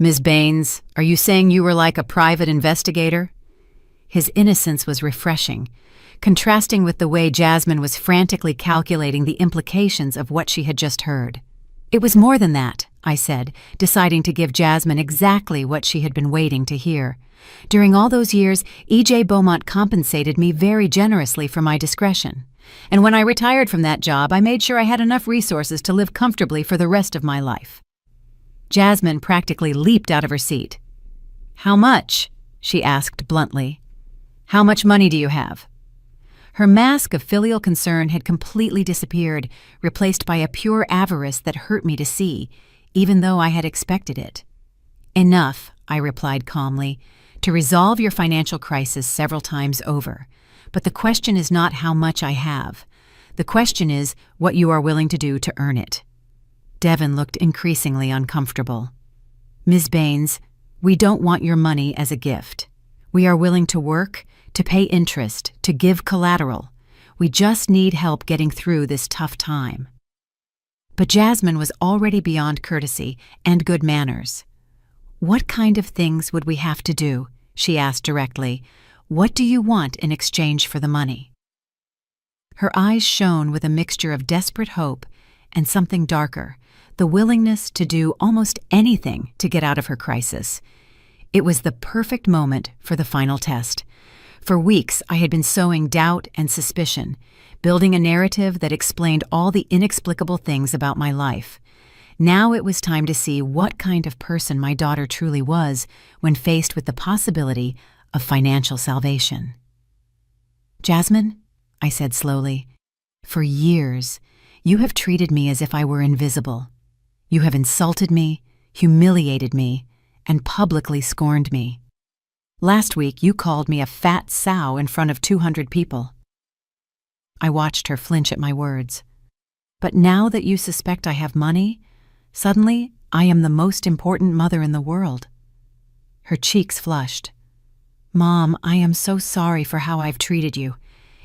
Ms. Baines, are you saying you were like a private investigator? His innocence was refreshing, contrasting with the way Jasmine was frantically calculating the implications of what she had just heard. It was more than that, I said, deciding to give Jasmine exactly what she had been waiting to hear. During all those years, E.J. Beaumont compensated me very generously for my discretion. And when I retired from that job, I made sure I had enough resources to live comfortably for the rest of my life. Jasmine practically leaped out of her seat. How much? She asked bluntly. How much money do you have? Her mask of filial concern had completely disappeared, replaced by a pure avarice that hurt me to see, even though I had expected it. Enough, I replied calmly, to resolve your financial crisis several times over. But the question is not how much I have. The question is what you are willing to do to earn it. Devin looked increasingly uncomfortable. Ms. Baines, we don't want your money as a gift. We are willing to work, to pay interest, to give collateral. We just need help getting through this tough time. But Jasmine was already beyond courtesy and good manners. What kind of things would we have to do? She asked directly. What do you want in exchange for the money? Her eyes shone with a mixture of desperate hope and something darker, the willingness to do almost anything to get out of her crisis. It was the perfect moment for the final test. For weeks, I had been sowing doubt and suspicion, building a narrative that explained all the inexplicable things about my life. Now it was time to see what kind of person my daughter truly was when faced with the possibility of financial salvation. "Jasmine," I said slowly, "for years, you have treated me as if I were invisible. You have insulted me, humiliated me, and publicly scorned me. Last week, you called me a fat sow in front of 200 people. I watched her flinch at my words. But now that you suspect I have money, suddenly I am the most important mother in the world." Her cheeks flushed. "Mom, I am so sorry for how I've treated you.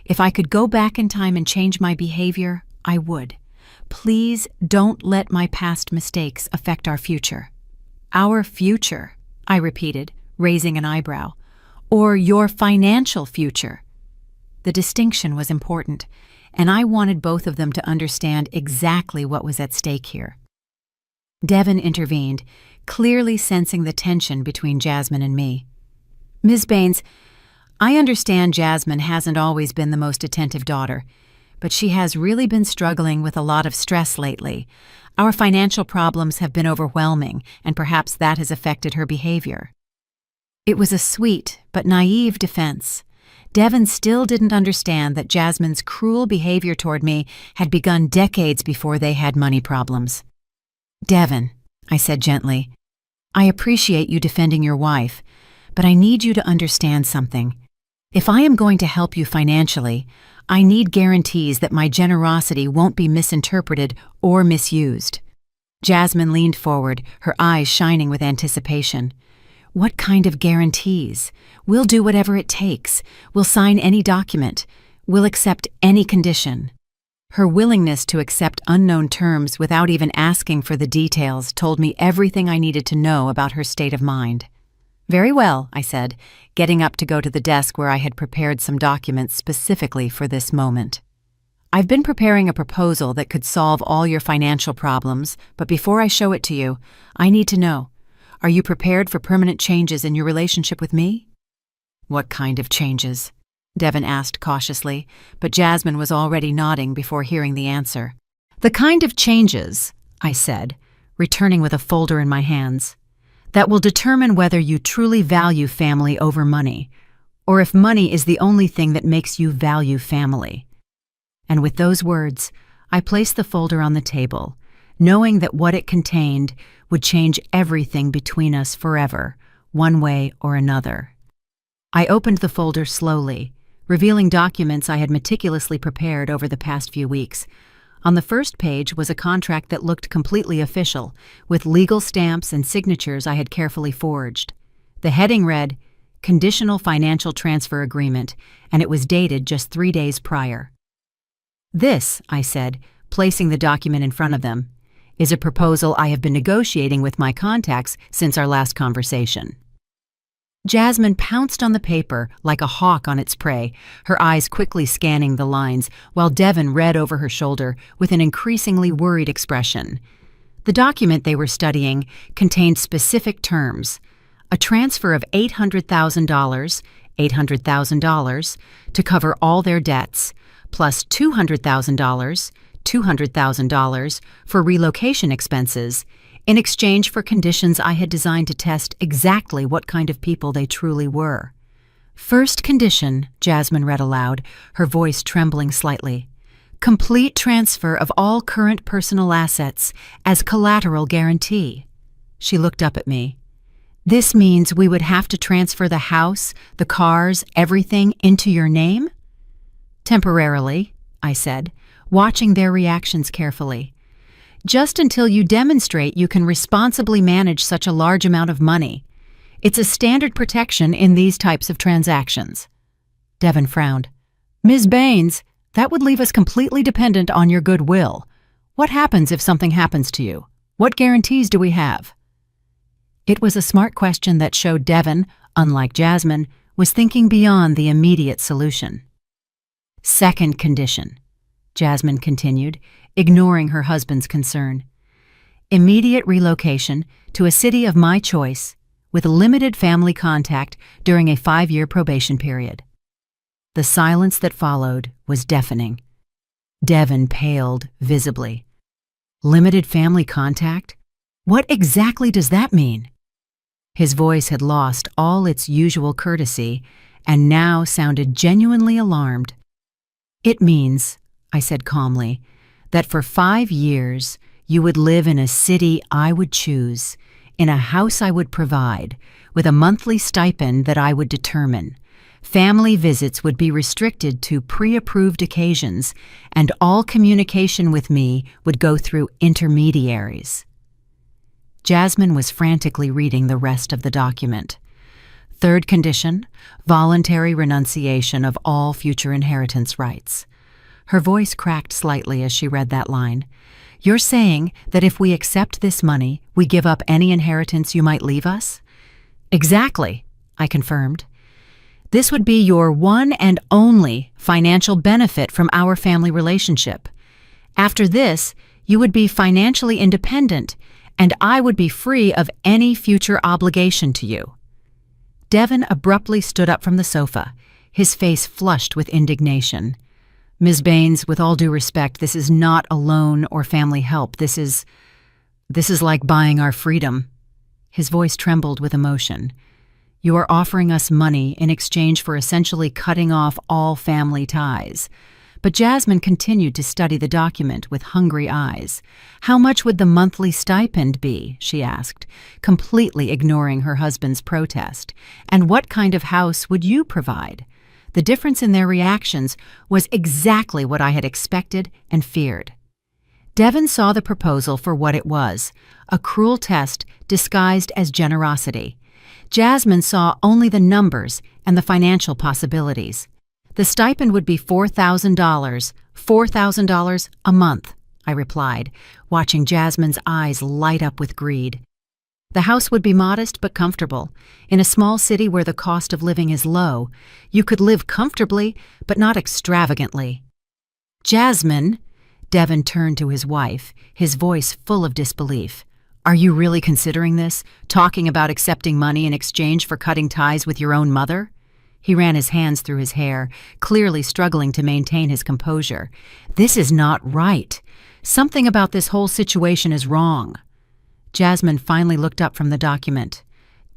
If I could go back in time and change my behavior, I would. Please don't let my past mistakes affect our future." "Our future," I repeated, raising an eyebrow. "Or your financial future." The distinction was important, and I wanted both of them to understand exactly what was at stake here. Devin intervened, clearly sensing the tension between Jasmine and me. "Ms. Baines, I understand Jasmine hasn't always been the most attentive daughter, but she has really been struggling with a lot of stress lately. Our financial problems have been overwhelming, and perhaps that has affected her behavior." It was a sweet but naive defense. Devin still didn't understand that Jasmine's cruel behavior toward me had begun decades before they had money problems. "Devin," I said gently, "I appreciate you defending your wife, but I need you to understand something. If I am going to help you financially, I need guarantees that my generosity won't be misinterpreted or misused." Jasmine leaned forward, her eyes shining with anticipation. "What kind of guarantees? We'll do whatever it takes. We'll sign any document. We'll accept any condition." Her willingness to accept unknown terms without even asking for the details told me everything I needed to know about her state of mind. "Very well," I said, getting up to go to the desk where I had prepared some documents specifically for this moment. "I've been preparing a proposal that could solve all your financial problems, but before I show it to you, I need to know, are you prepared for permanent changes in your relationship with me?" "What kind of changes?" Devin asked cautiously, but Jasmine was already nodding before hearing the answer. "The kind of changes," I said, returning with a folder in my hands, "that will determine whether you truly value family over money, or if money is the only thing that makes you value family." And with those words, I placed the folder on the table, knowing that what it contained would change everything between us forever, one way or another. I opened the folder slowly, revealing documents I had meticulously prepared over the past few weeks. On the first page was a contract that looked completely official, with legal stamps and signatures I had carefully forged. The heading read, "Conditional Financial Transfer Agreement," and it was dated just 3 days prior. "This," I said, placing the document in front of them, "is a proposal I have been negotiating with my contacts since our last conversation." Jasmine pounced on the paper like a hawk on its prey, her eyes quickly scanning the lines, while Devin read over her shoulder with an increasingly worried expression. The document they were studying contained specific terms: a transfer of $800,000 to cover all their debts, plus $200,000 for relocation expenses, in exchange for conditions I had designed to test exactly what kind of people they truly were. "First condition," Jasmine read aloud, her voice trembling slightly, "complete transfer of all current personal assets as collateral guarantee." She looked up at me. "This means we would have to transfer the house, the cars, everything into your name?" "Temporarily," I said, watching their reactions carefully. "Just until you demonstrate you can responsibly manage such a large amount of money. It's a standard protection in these types of transactions." Devin frowned. "Ms. Baines, that would leave us completely dependent on your goodwill. What happens if something happens to you? What guarantees do we have?" It was a smart question that showed Devin, unlike Jasmine, was thinking beyond the immediate solution. "Second condition," Jasmine continued, ignoring her husband's concern. "Immediate relocation to a city of my choice, with limited family contact during a 5-year probation period. The silence that followed was deafening. Devin paled visibly. Limited family contact? What exactly does that mean? His voice had lost all its usual courtesy and now sounded genuinely alarmed. It means, I said calmly, that for 5 years you would live in a city I would choose, in a house I would provide, with a monthly stipend that I would determine. Family visits would be restricted to pre-approved occasions, and all communication with me would go through intermediaries. Jasmine was frantically reading the rest of the document. Third condition, voluntary renunciation of all future inheritance rights. Her voice cracked slightly as she read that line. You're saying that if we accept this money, we give up any inheritance you might leave us? Exactly, I confirmed. This would be your one and only financial benefit from our family relationship. After this, you would be financially independent, and I would be free of any future obligation to you. Devin abruptly stood up from the sofa, his face flushed with indignation. Ms. Baines, with all due respect, this is not a loan or family help. This is like buying our freedom. His voice trembled with emotion. You are offering us money in exchange for essentially cutting off all family ties. But Jasmine continued to study the document with hungry eyes. How much would the monthly stipend be, she asked, completely ignoring her husband's protest. And what kind of house would you provide? The difference in their reactions was exactly what I had expected and feared. Devin saw the proposal for what it was, a cruel test disguised as generosity. Jasmine saw only the numbers and the financial possibilities. The stipend would be $4,000 a month, I replied, watching Jasmine's eyes light up with greed. The house would be modest but comfortable. In a small city where the cost of living is low, you could live comfortably but not extravagantly. Jasmine, Devin turned to his wife, his voice full of disbelief. Are you really considering this, talking about accepting money in exchange for cutting ties with your own mother? He ran his hands through his hair, clearly struggling to maintain his composure. This is not right. Something about this whole situation is wrong. Jasmine finally looked up from the document.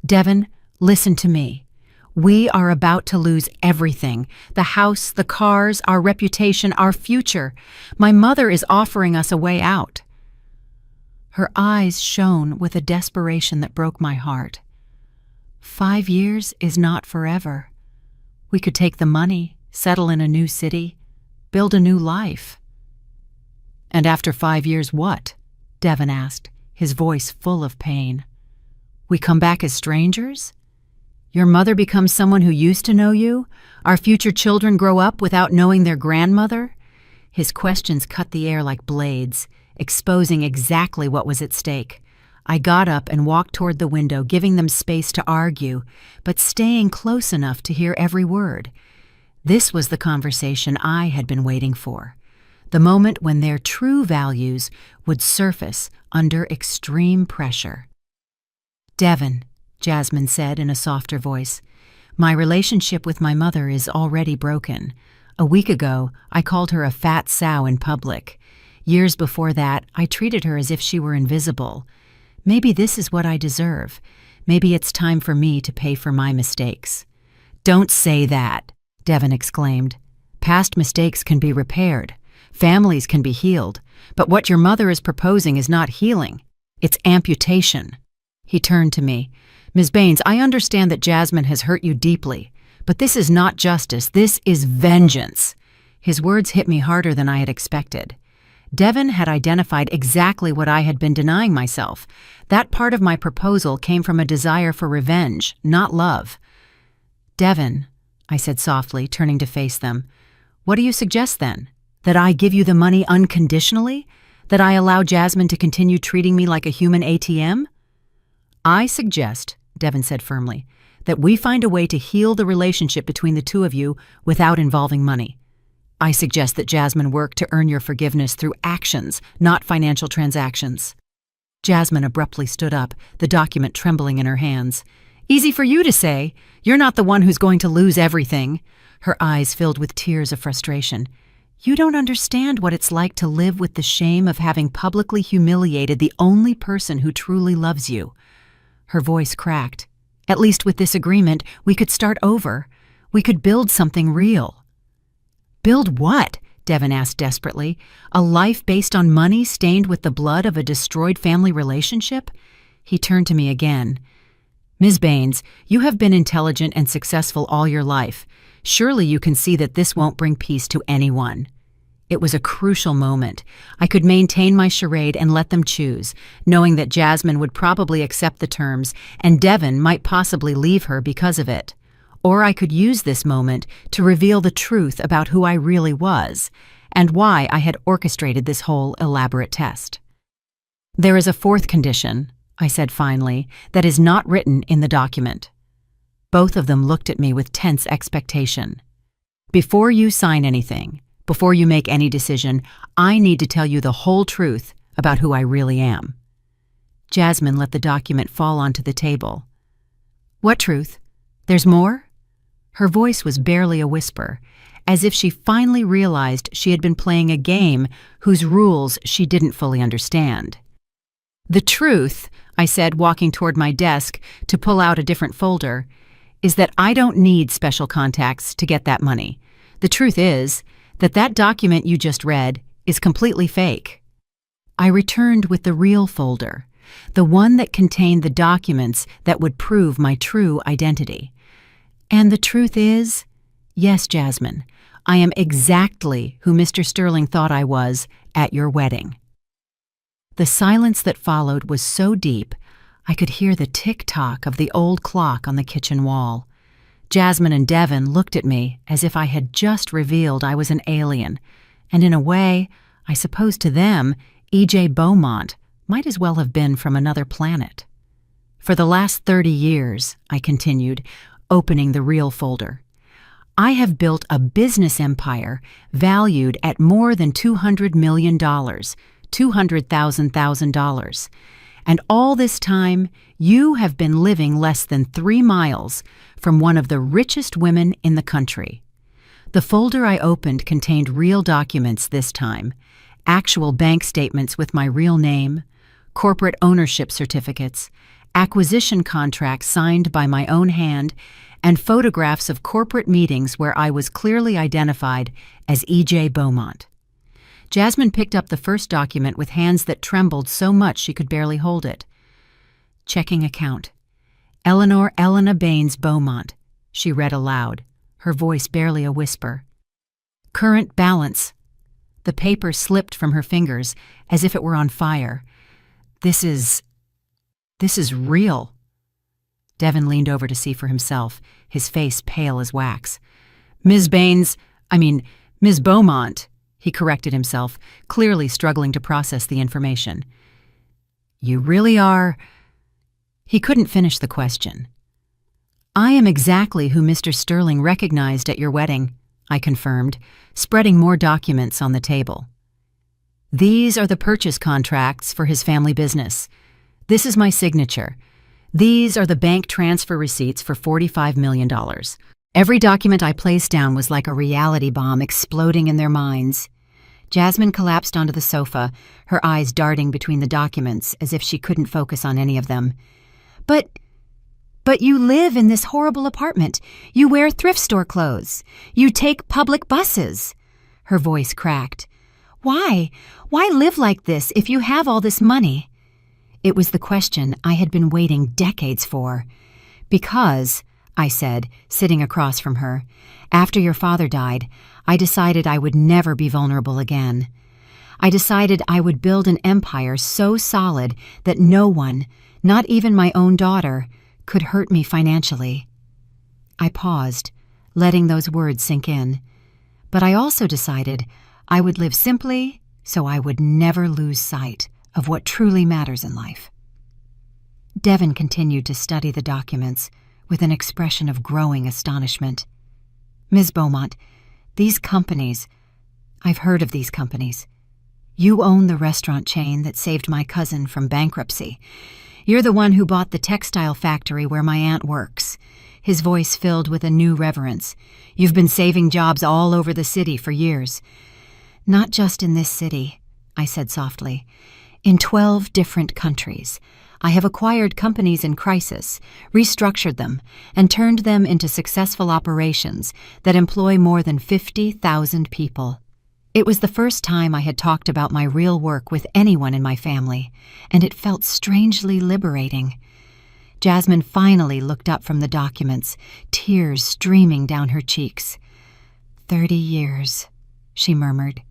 Devin, listen to me. We are about to lose everything. The house, the cars, our reputation, our future. My mother is offering us a way out. Her eyes shone with a desperation that broke my heart. 5 years is not forever. We could take the money, settle in a new city, build a new life. And after 5 years, what? Devin asked, his voice full of pain. We come back as strangers? Your mother becomes someone who used to know you? Our future children grow up without knowing their grandmother? His questions cut the air like blades, exposing exactly what was at stake. I got up and walked toward the window, giving them space to argue, but staying close enough to hear every word. This was the conversation I had been waiting for. The moment when their true values would surface under extreme pressure. Devin, Jasmine said in a softer voice, my relationship with my mother is already broken. A week ago, I called her a fat sow in public. Years before that, I treated her as if she were invisible. Maybe this is what I deserve. Maybe it's time for me to pay for my mistakes. Don't say that, Devin exclaimed. Past mistakes can be repaired. Families can be healed. But what your mother is proposing is not healing. It's amputation. He turned to me. Ms. Baines, I understand that Jasmine has hurt you deeply, but this is not justice. This is vengeance. His words hit me harder than I had expected. Devin had identified exactly what I had been denying myself. That part of my proposal came from a desire for revenge, not love. Devin, I said softly, turning to face them, what do you suggest then? That I give you the money unconditionally? That I allow Jasmine to continue treating me like a human ATM? I suggest, Devin said firmly, that we find a way to heal the relationship between the two of you without involving money. I suggest that Jasmine work to earn your forgiveness through actions, not financial transactions. Jasmine abruptly stood up, the document trembling in her hands. Easy for you to say. You're not the one who's going to lose everything. Her eyes filled with tears of frustration. You don't understand what it's like to live with the shame of having publicly humiliated the only person who truly loves you. Her voice cracked. At least with this agreement, we could start over. We could build something real. Build what? Devin asked desperately. A life based on money stained with the blood of a destroyed family relationship? He turned to me again. Ms. Baines, you have been intelligent and successful all your life. Surely you can see that this won't bring peace to anyone. It was a crucial moment. I could maintain my charade and let them choose, knowing that Jasmine would probably accept the terms and Devin might possibly leave her because of it. Or I could use this moment to reveal the truth about who I really was and why I had orchestrated this whole elaborate test. There is a fourth condition, I said finally, that is not written in the document. Both of them looked at me with tense expectation. Before you sign anything, before you make any decision, I need to tell you the whole truth about who I really am. Jasmine let the document fall onto the table. What truth? There's more? Her voice was barely a whisper, as if she finally realized she had been playing a game whose rules she didn't fully understand. The truth, I said, walking toward my desk to pull out a different folder, is that I don't need special contacts to get that money. The truth is that that document you just read is completely fake. I returned with the real folder, the one that contained the documents that would prove my true identity. And the truth is, yes, Jasmine, I am exactly who Mr. Sterling thought I was at your wedding. The silence that followed was so deep, I could hear the tick-tock of the old clock on the kitchen wall. Jasmine and Devin looked at me as if I had just revealed I was an alien, and in a way, I suppose to them, E.J. Beaumont might as well have been from another planet. For the last 30 years, I continued, opening the real folder, I have built a business empire valued at more than $200 million, $200,000. And all this time, you have been living less than 3 miles from one of the richest women in the country. The folder I opened contained real documents this time, actual bank statements with my real name, corporate ownership certificates, acquisition contracts signed by my own hand, and photographs of corporate meetings where I was clearly identified as E.J. Beaumont. Jasmine picked up the first document with hands that trembled so much she could barely hold it. Checking account. Eleanor Elena Baines Beaumont, she read aloud, her voice barely a whisper. Current balance. The paper slipped from her fingers as if it were on fire. This is real. Devin leaned over to see for himself, his face pale as wax. Ms. Beaumont, he corrected himself, clearly struggling to process the information. You really are... He couldn't finish the question. I am exactly who Mr. Sterling recognized at your wedding, I confirmed, spreading more documents on the table. These are the purchase contracts for his family business. This is my signature. These are the bank transfer receipts for $45 million. Every document I placed down was like a reality bomb exploding in their minds. Jasmine collapsed onto the sofa, her eyes darting between the documents as if she couldn't focus on any of them. But you live in this horrible apartment. You wear thrift store clothes. You take public buses. Her voice cracked. Why? Why live like this if you have all this money? It was the question I had been waiting decades for. Because, I said, sitting across from her, after your father died, I decided I would never be vulnerable again. I decided I would build an empire so solid that no one, not even my own daughter, could hurt me financially. I paused, letting those words sink in. But I also decided I would live simply so I would never lose sight of what truly matters in life. Devin continued to study the documents with an expression of growing astonishment. Ms. Beaumont, these companies, I've heard of these companies. You own the restaurant chain that saved my cousin from bankruptcy. You're the one who bought the textile factory where my aunt works." His voice filled with a new reverence. "You've been saving jobs all over the city for years." "Not just in this city," I said softly. "In 12 different countries. I have acquired companies in crisis, restructured them, and turned them into successful operations that employ more than 50,000 people." It was the first time I had talked about my real work with anyone in my family, and it felt strangely liberating. Jasmine finally looked up from the documents, tears streaming down her cheeks. 30 years, she murmured.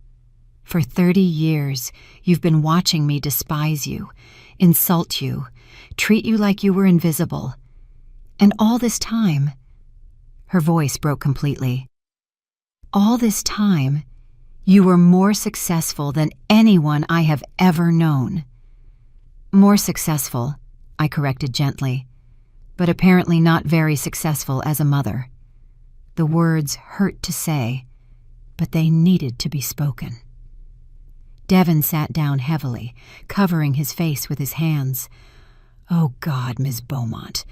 "For 30 years, you've been watching me despise you, insult you, treat you like you were invisible. And all this time," her voice broke completely, "all this time, you were more successful than anyone I have ever known." "More successful," I corrected gently, "but apparently not very successful as a mother." The words hurt to say, but they needed to be spoken. Devon sat down heavily, covering his face with his hands. "Oh God, Ms. Beaumont,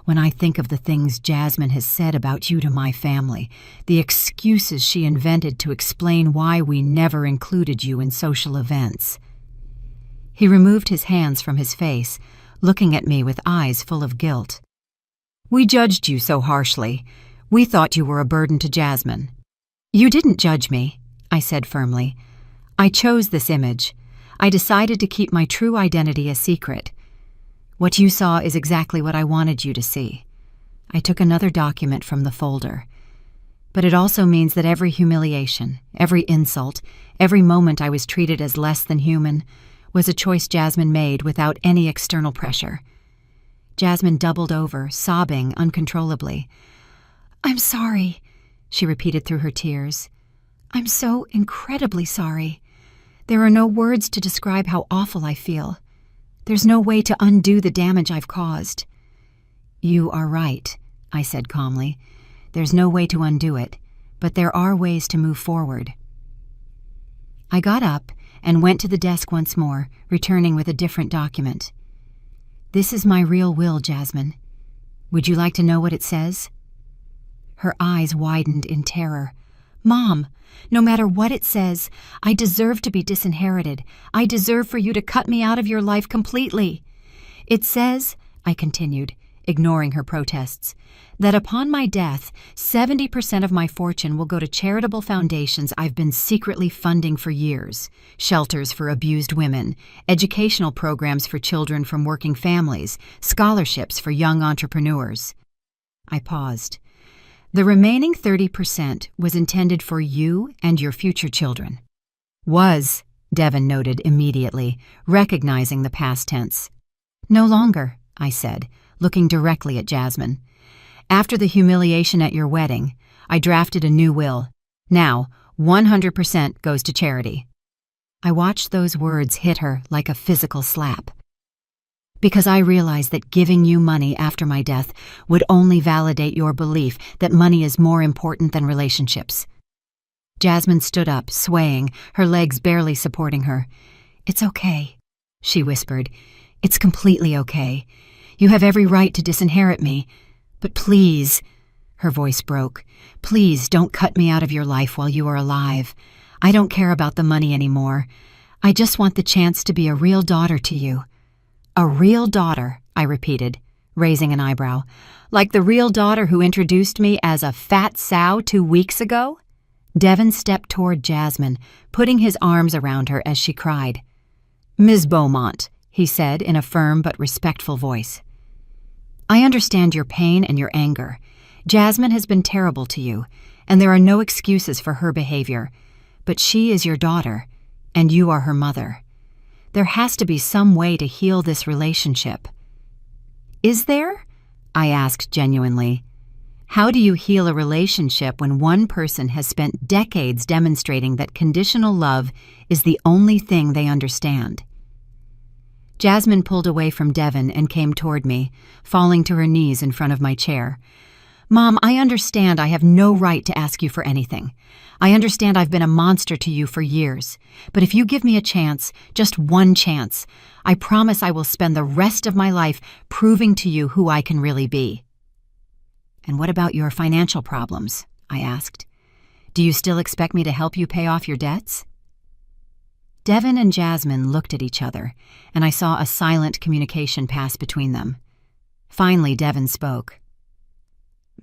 when I think of the things Jasmine has said about you to my family, the excuses she invented to explain why we never included you in social events." He removed his hands from his face, looking at me with eyes full of guilt. "We judged you so harshly. We thought you were a burden to Jasmine." "You didn't judge me," I said firmly. "I chose this image. I decided to keep my true identity a secret. What you saw is exactly what I wanted you to see." I took another document from the folder. "But it also means that every humiliation, every insult, every moment I was treated as less than human, was a choice Jasmine made without any external pressure." Jasmine doubled over, sobbing uncontrollably. "I'm sorry," she repeated through her tears. "I'm so incredibly sorry. There are no words to describe how awful I feel. There's no way to undo the damage I've caused." "You are right," I said calmly. "There's no way to undo it, but there are ways to move forward." I got up and went to the desk once more, returning with a different document. "This is my real will, Jasmine. Would you like to know what it says?" Her eyes widened in terror. "Mom, no matter what it says, I deserve to be disinherited. I deserve for you to cut me out of your life completely. It says," I continued, ignoring her protests, "that upon my death, 70% of my fortune will go to charitable foundations I've been secretly funding for years. Shelters for abused women, educational programs for children from working families, scholarships for young entrepreneurs." I paused. "The remaining 30% was intended for you and your future children." "Was," Devon noted immediately, recognizing the past tense. "No longer," I said, looking directly at Jasmine. "After the humiliation at your wedding, I drafted a new will. Now, 100% goes to charity." I watched those words hit her like a physical slap. "Because I realized that giving you money after my death would only validate your belief that money is more important than relationships." Jasmine stood up, swaying, her legs barely supporting her. "It's okay," she whispered. "It's completely okay. You have every right to disinherit me. But please," her voice broke, "please don't cut me out of your life while you are alive. I don't care about the money anymore. I just want the chance to be a real daughter to you." "A real daughter," I repeated, raising an eyebrow. "Like the real daughter who introduced me as a fat sow 2 weeks ago?" Devon stepped toward Jasmine, putting his arms around her as she cried. "Ms. Beaumont," he said in a firm but respectful voice. "I understand your pain and your anger. Jasmine has been terrible to you, and there are no excuses for her behavior. But she is your daughter, and you are her mother. There has to be some way to heal this relationship." "Is there?" I asked genuinely. "How do you heal a relationship when one person has spent decades demonstrating that conditional love is the only thing they understand?" Jasmine pulled away from Devon and came toward me, falling to her knees in front of my chair. Mom, I understand I have no right to ask you for anything. I understand I've been a monster to you for years. But if you give me a chance, just one chance, I promise I will spend the rest of my life proving to you who I can really be. And what about your financial problems? I asked. Do you still expect me to help you pay off your debts? Devin and Jasmine looked at each other, and I saw a silent communication pass between them. Finally, Devin spoke.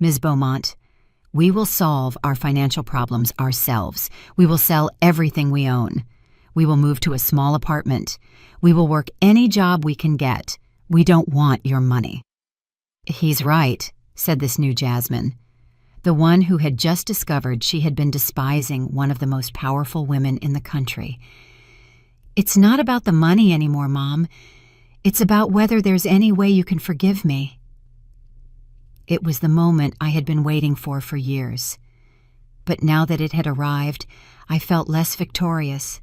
Ms. Beaumont, we will solve our financial problems ourselves. We will sell everything we own. We will move to a small apartment. We will work any job we can get. We don't want your money. He's right, said this new Jasmine, the one who had just discovered she had been despising one of the most powerful women in the country. It's not about the money anymore, Mom. It's about whether there's any way you can forgive me. It was the moment I had been waiting for years. But now that it had arrived, I felt less victorious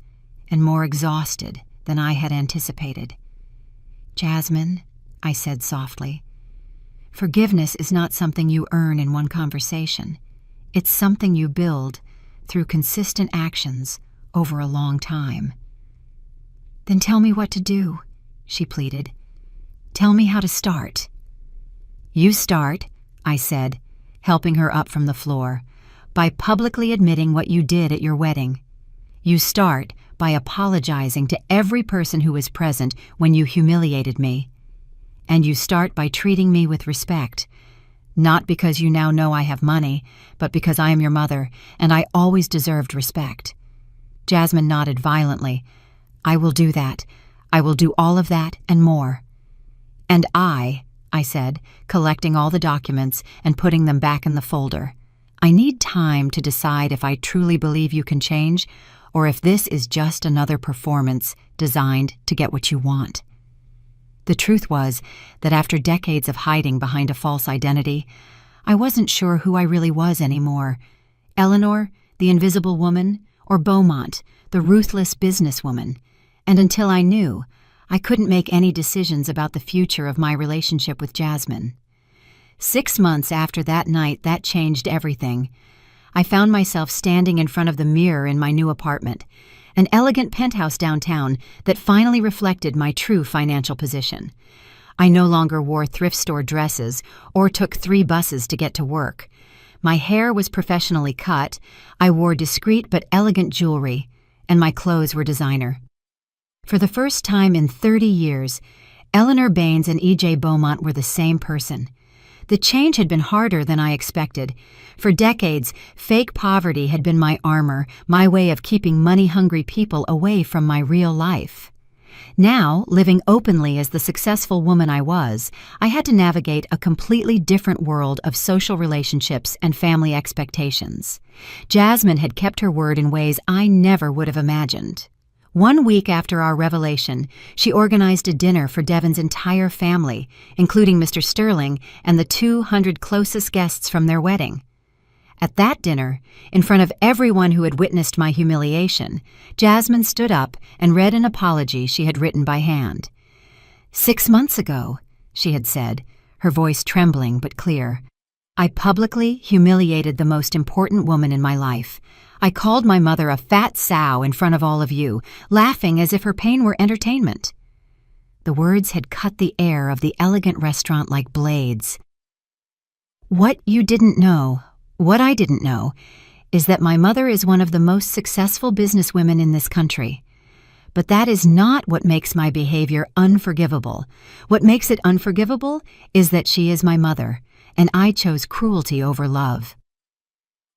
and more exhausted than I had anticipated. Jasmine, I said softly, forgiveness is not something you earn in one conversation. It's something you build through consistent actions over a long time. Then tell me what to do, she pleaded. Tell me how to start. You start, I said, helping her up from the floor, by publicly admitting what you did at your wedding. You start by apologizing to every person who was present when you humiliated me. And you start by treating me with respect, not because you now know I have money, but because I am your mother, and I always deserved respect. Jasmine nodded violently. I will do that. I will do all of that and more. And I said, collecting all the documents and putting them back in the folder. I need time to decide if I truly believe you can change, or if this is just another performance designed to get what you want. The truth was that after decades of hiding behind a false identity, I wasn't sure who I really was anymore. Eleanor, the invisible woman, or Beaumont, the ruthless businesswoman. And until I knew, I couldn't make any decisions about the future of my relationship with Jasmine. 6 months after that night, that changed everything. I found myself standing in front of the mirror in my new apartment, an elegant penthouse downtown that finally reflected my true financial position. I no longer wore thrift store dresses or took 3 buses to get to work. My hair was professionally cut, I wore discreet but elegant jewelry, and my clothes were designer. For the first time in 30 years, Eleanor Baines and E.J. Beaumont were the same person. The change had been harder than I expected. For decades, fake poverty had been my armor, my way of keeping money-hungry people away from my real life. Now, living openly as the successful woman I was, I had to navigate a completely different world of social relationships and family expectations. Jasmine had kept her word in ways I never would have imagined. 1 week after our revelation, she organized a dinner for Devin's entire family, including Mr. Sterling and the 200 closest guests from their wedding. At that dinner, in front of everyone who had witnessed my humiliation, Jasmine stood up and read an apology she had written by hand. 6 months ago, she had said, her voice trembling but clear, I publicly humiliated the most important woman in my life. I called my mother a fat sow in front of all of you, laughing as if her pain were entertainment. The words had cut the air of the elegant restaurant like blades. What I didn't know, is that my mother is one of the most successful businesswomen in this country. But that is not what makes my behavior unforgivable. What makes it unforgivable is that she is my mother, and I chose cruelty over love.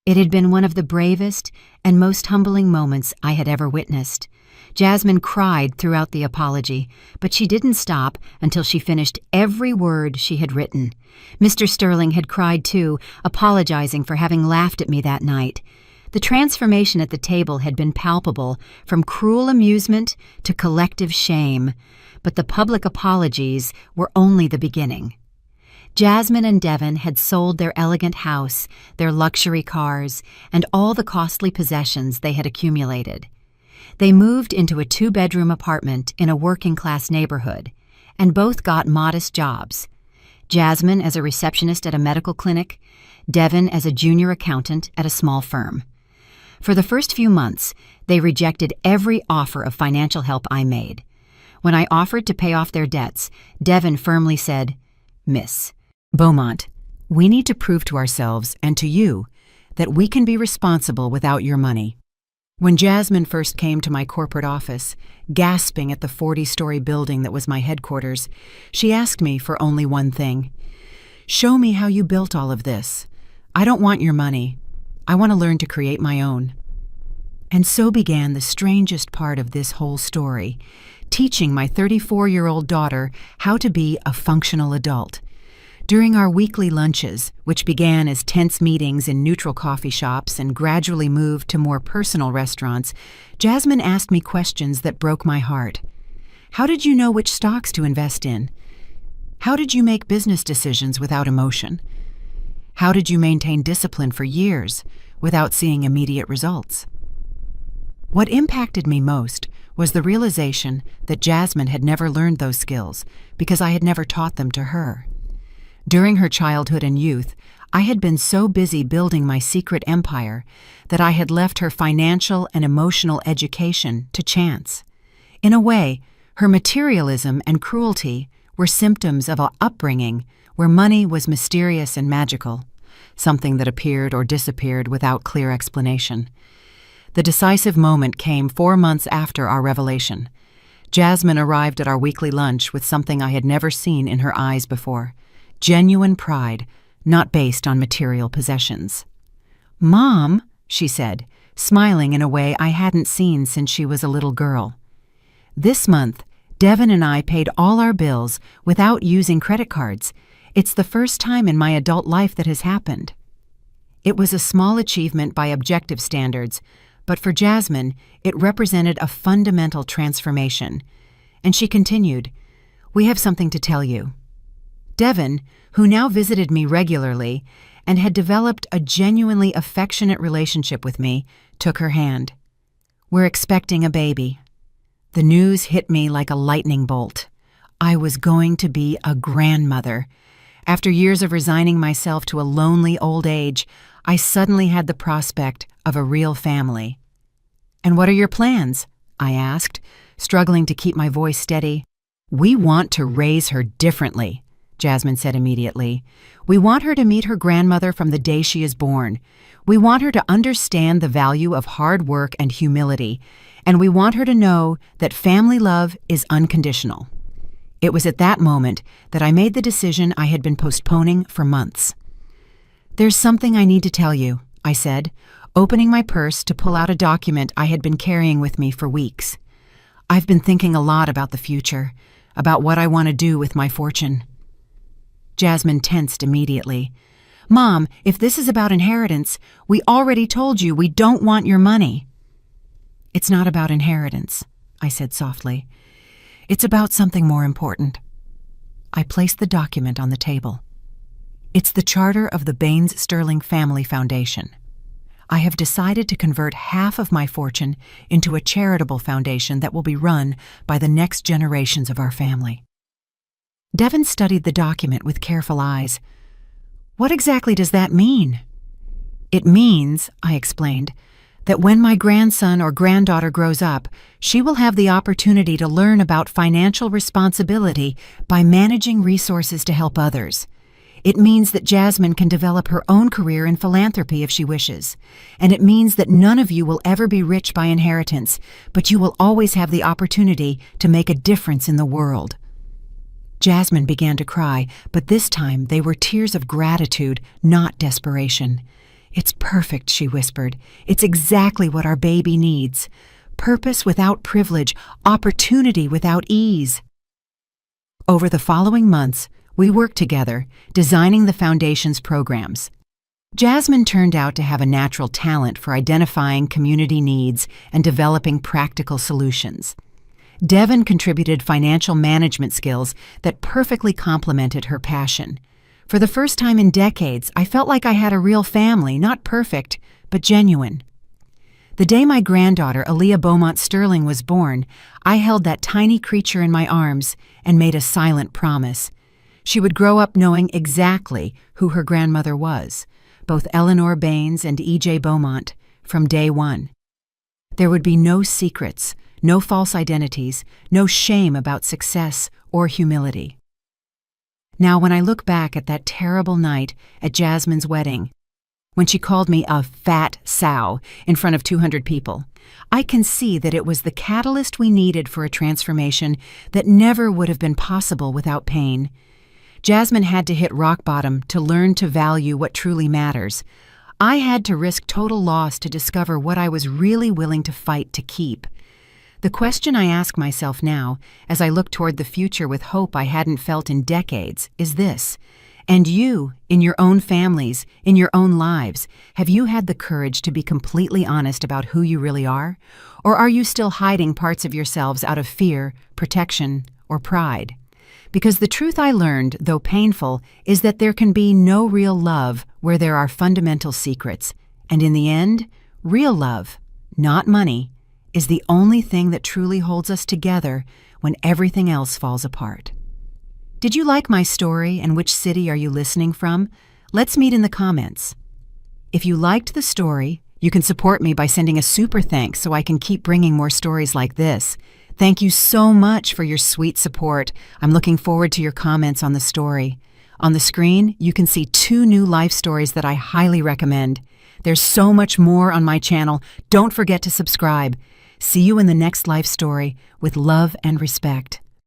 It had been one of the bravest and most humbling moments I had ever witnessed. Jasmine cried throughout the apology, but she didn't stop until she finished every word she had written. Mr. Sterling had cried too, apologizing for having laughed at me that night. The transformation at the table had been palpable, from cruel amusement to collective shame, but the public apologies were only the beginning. Jasmine and Devin had sold their elegant house, their luxury cars, and all the costly possessions they had accumulated. They moved into a 2-bedroom apartment in a working-class neighborhood, and both got modest jobs. Jasmine as a receptionist at a medical clinic, Devin as a junior accountant at a small firm. For the first few months, they rejected every offer of financial help I made. When I offered to pay off their debts, Devin firmly said, "Miss Beaumont, we need to prove to ourselves and to you that we can be responsible without your money." When Jasmine first came to my corporate office, gasping at the 40-story building that was my headquarters, she asked me for only one thing. "Show me how you built all of this. I don't want your money. I want to learn to create my own." And so began the strangest part of this whole story, teaching my 34-year-old daughter how to be a functional adult. During our weekly lunches, which began as tense meetings in neutral coffee shops and gradually moved to more personal restaurants, Jasmine asked me questions that broke my heart. How did you know which stocks to invest in? How did you make business decisions without emotion? How did you maintain discipline for years without seeing immediate results? What impacted me most was the realization that Jasmine had never learned those skills because I had never taught them to her. During her childhood and youth, I had been so busy building my secret empire that I had left her financial and emotional education to chance. In a way, her materialism and cruelty were symptoms of an upbringing where money was mysterious and magical, something that appeared or disappeared without clear explanation. The decisive moment came 4 months after our revelation. Jasmine arrived at our weekly lunch with something I had never seen in her eyes before: genuine pride, not based on material possessions. "Mom," she said, smiling in a way I hadn't seen since she was a little girl. "This month, Devin and I paid all our bills without using credit cards. It's the first time in my adult life that has happened." It was a small achievement by objective standards, but for Jasmine, it represented a fundamental transformation. And she continued, "We have something to tell you." Devin, who now visited me regularly and had developed a genuinely affectionate relationship with me, took her hand. "We're expecting a baby." The news hit me like a lightning bolt. I was going to be a grandmother. After years of resigning myself to a lonely old age, I suddenly had the prospect of a real family. "And what are your plans?" I asked, struggling to keep my voice steady. "We want to raise her differently," Jasmine said immediately. "We want her to meet her grandmother from the day she is born. We want her to understand the value of hard work and humility, and we want her to know that family love is unconditional." It was at that moment that I made the decision I had been postponing for months. "There's something I need to tell you," I said, opening my purse to pull out a document I had been carrying with me for weeks. "I've been thinking a lot about the future, about what I want to do with my fortune." Jasmine tensed immediately. "Mom, if this is about inheritance, we already told you we don't want your money." "It's not about inheritance," I said softly. "It's about something more important." I placed the document on the table. It's the charter of the Baines Sterling Family Foundation. I have decided to convert half of my fortune into a charitable foundation that will be run by the next generations of our family. Devin studied the document with careful eyes. "What exactly does that mean?" "It means," I explained, "that when my grandson or granddaughter grows up, she will have the opportunity to learn about financial responsibility by managing resources to help others. It means that Jasmine can develop her own career in philanthropy if she wishes. And it means that none of you will ever be rich by inheritance, but you will always have the opportunity to make a difference in the world." Jasmine began to cry, but this time they were tears of gratitude, not desperation. "It's perfect," she whispered. "It's exactly what our baby needs. Purpose without privilege, opportunity without ease." Over the following months, we worked together, designing the foundation's programs. Jasmine turned out to have a natural talent for identifying community needs and developing practical solutions. Devin contributed financial management skills that perfectly complemented her passion. For the first time in decades, I felt like I had a real family, not perfect, but genuine. The day my granddaughter, Aaliyah Beaumont Sterling, was born, I held that tiny creature in my arms and made a silent promise. She would grow up knowing exactly who her grandmother was, both Eleanor Baines and E.J. Beaumont, from day one. There would be no secrets, no false identities, no shame about success or humility. Now, when I look back at that terrible night at Jasmine's wedding, when she called me a fat sow in front of 200 people, I can see that it was the catalyst we needed for a transformation that never would have been possible without pain. Jasmine had to hit rock bottom to learn to value what truly matters. I had to risk total loss to discover what I was really willing to fight to keep. The question I ask myself now, as I look toward the future with hope I hadn't felt in decades, is this: and you, in your own families, in your own lives, have you had the courage to be completely honest about who you really are? Or are you still hiding parts of yourselves out of fear, protection, or pride? Because the truth I learned, though painful, is that there can be no real love where there are fundamental secrets. And in the end, real love, not money, is the only thing that truly holds us together when everything else falls apart. Did you like my story, and which city are you listening from? Let's meet in the comments. If you liked the story, you can support me by sending a super thanks so I can keep bringing more stories like this. Thank you so much for your sweet support. I'm looking forward to your comments on the story. On the screen, you can see 2 new life stories that I highly recommend. There's so much more on my channel. Don't forget to subscribe. See you in the next life story with love and respect.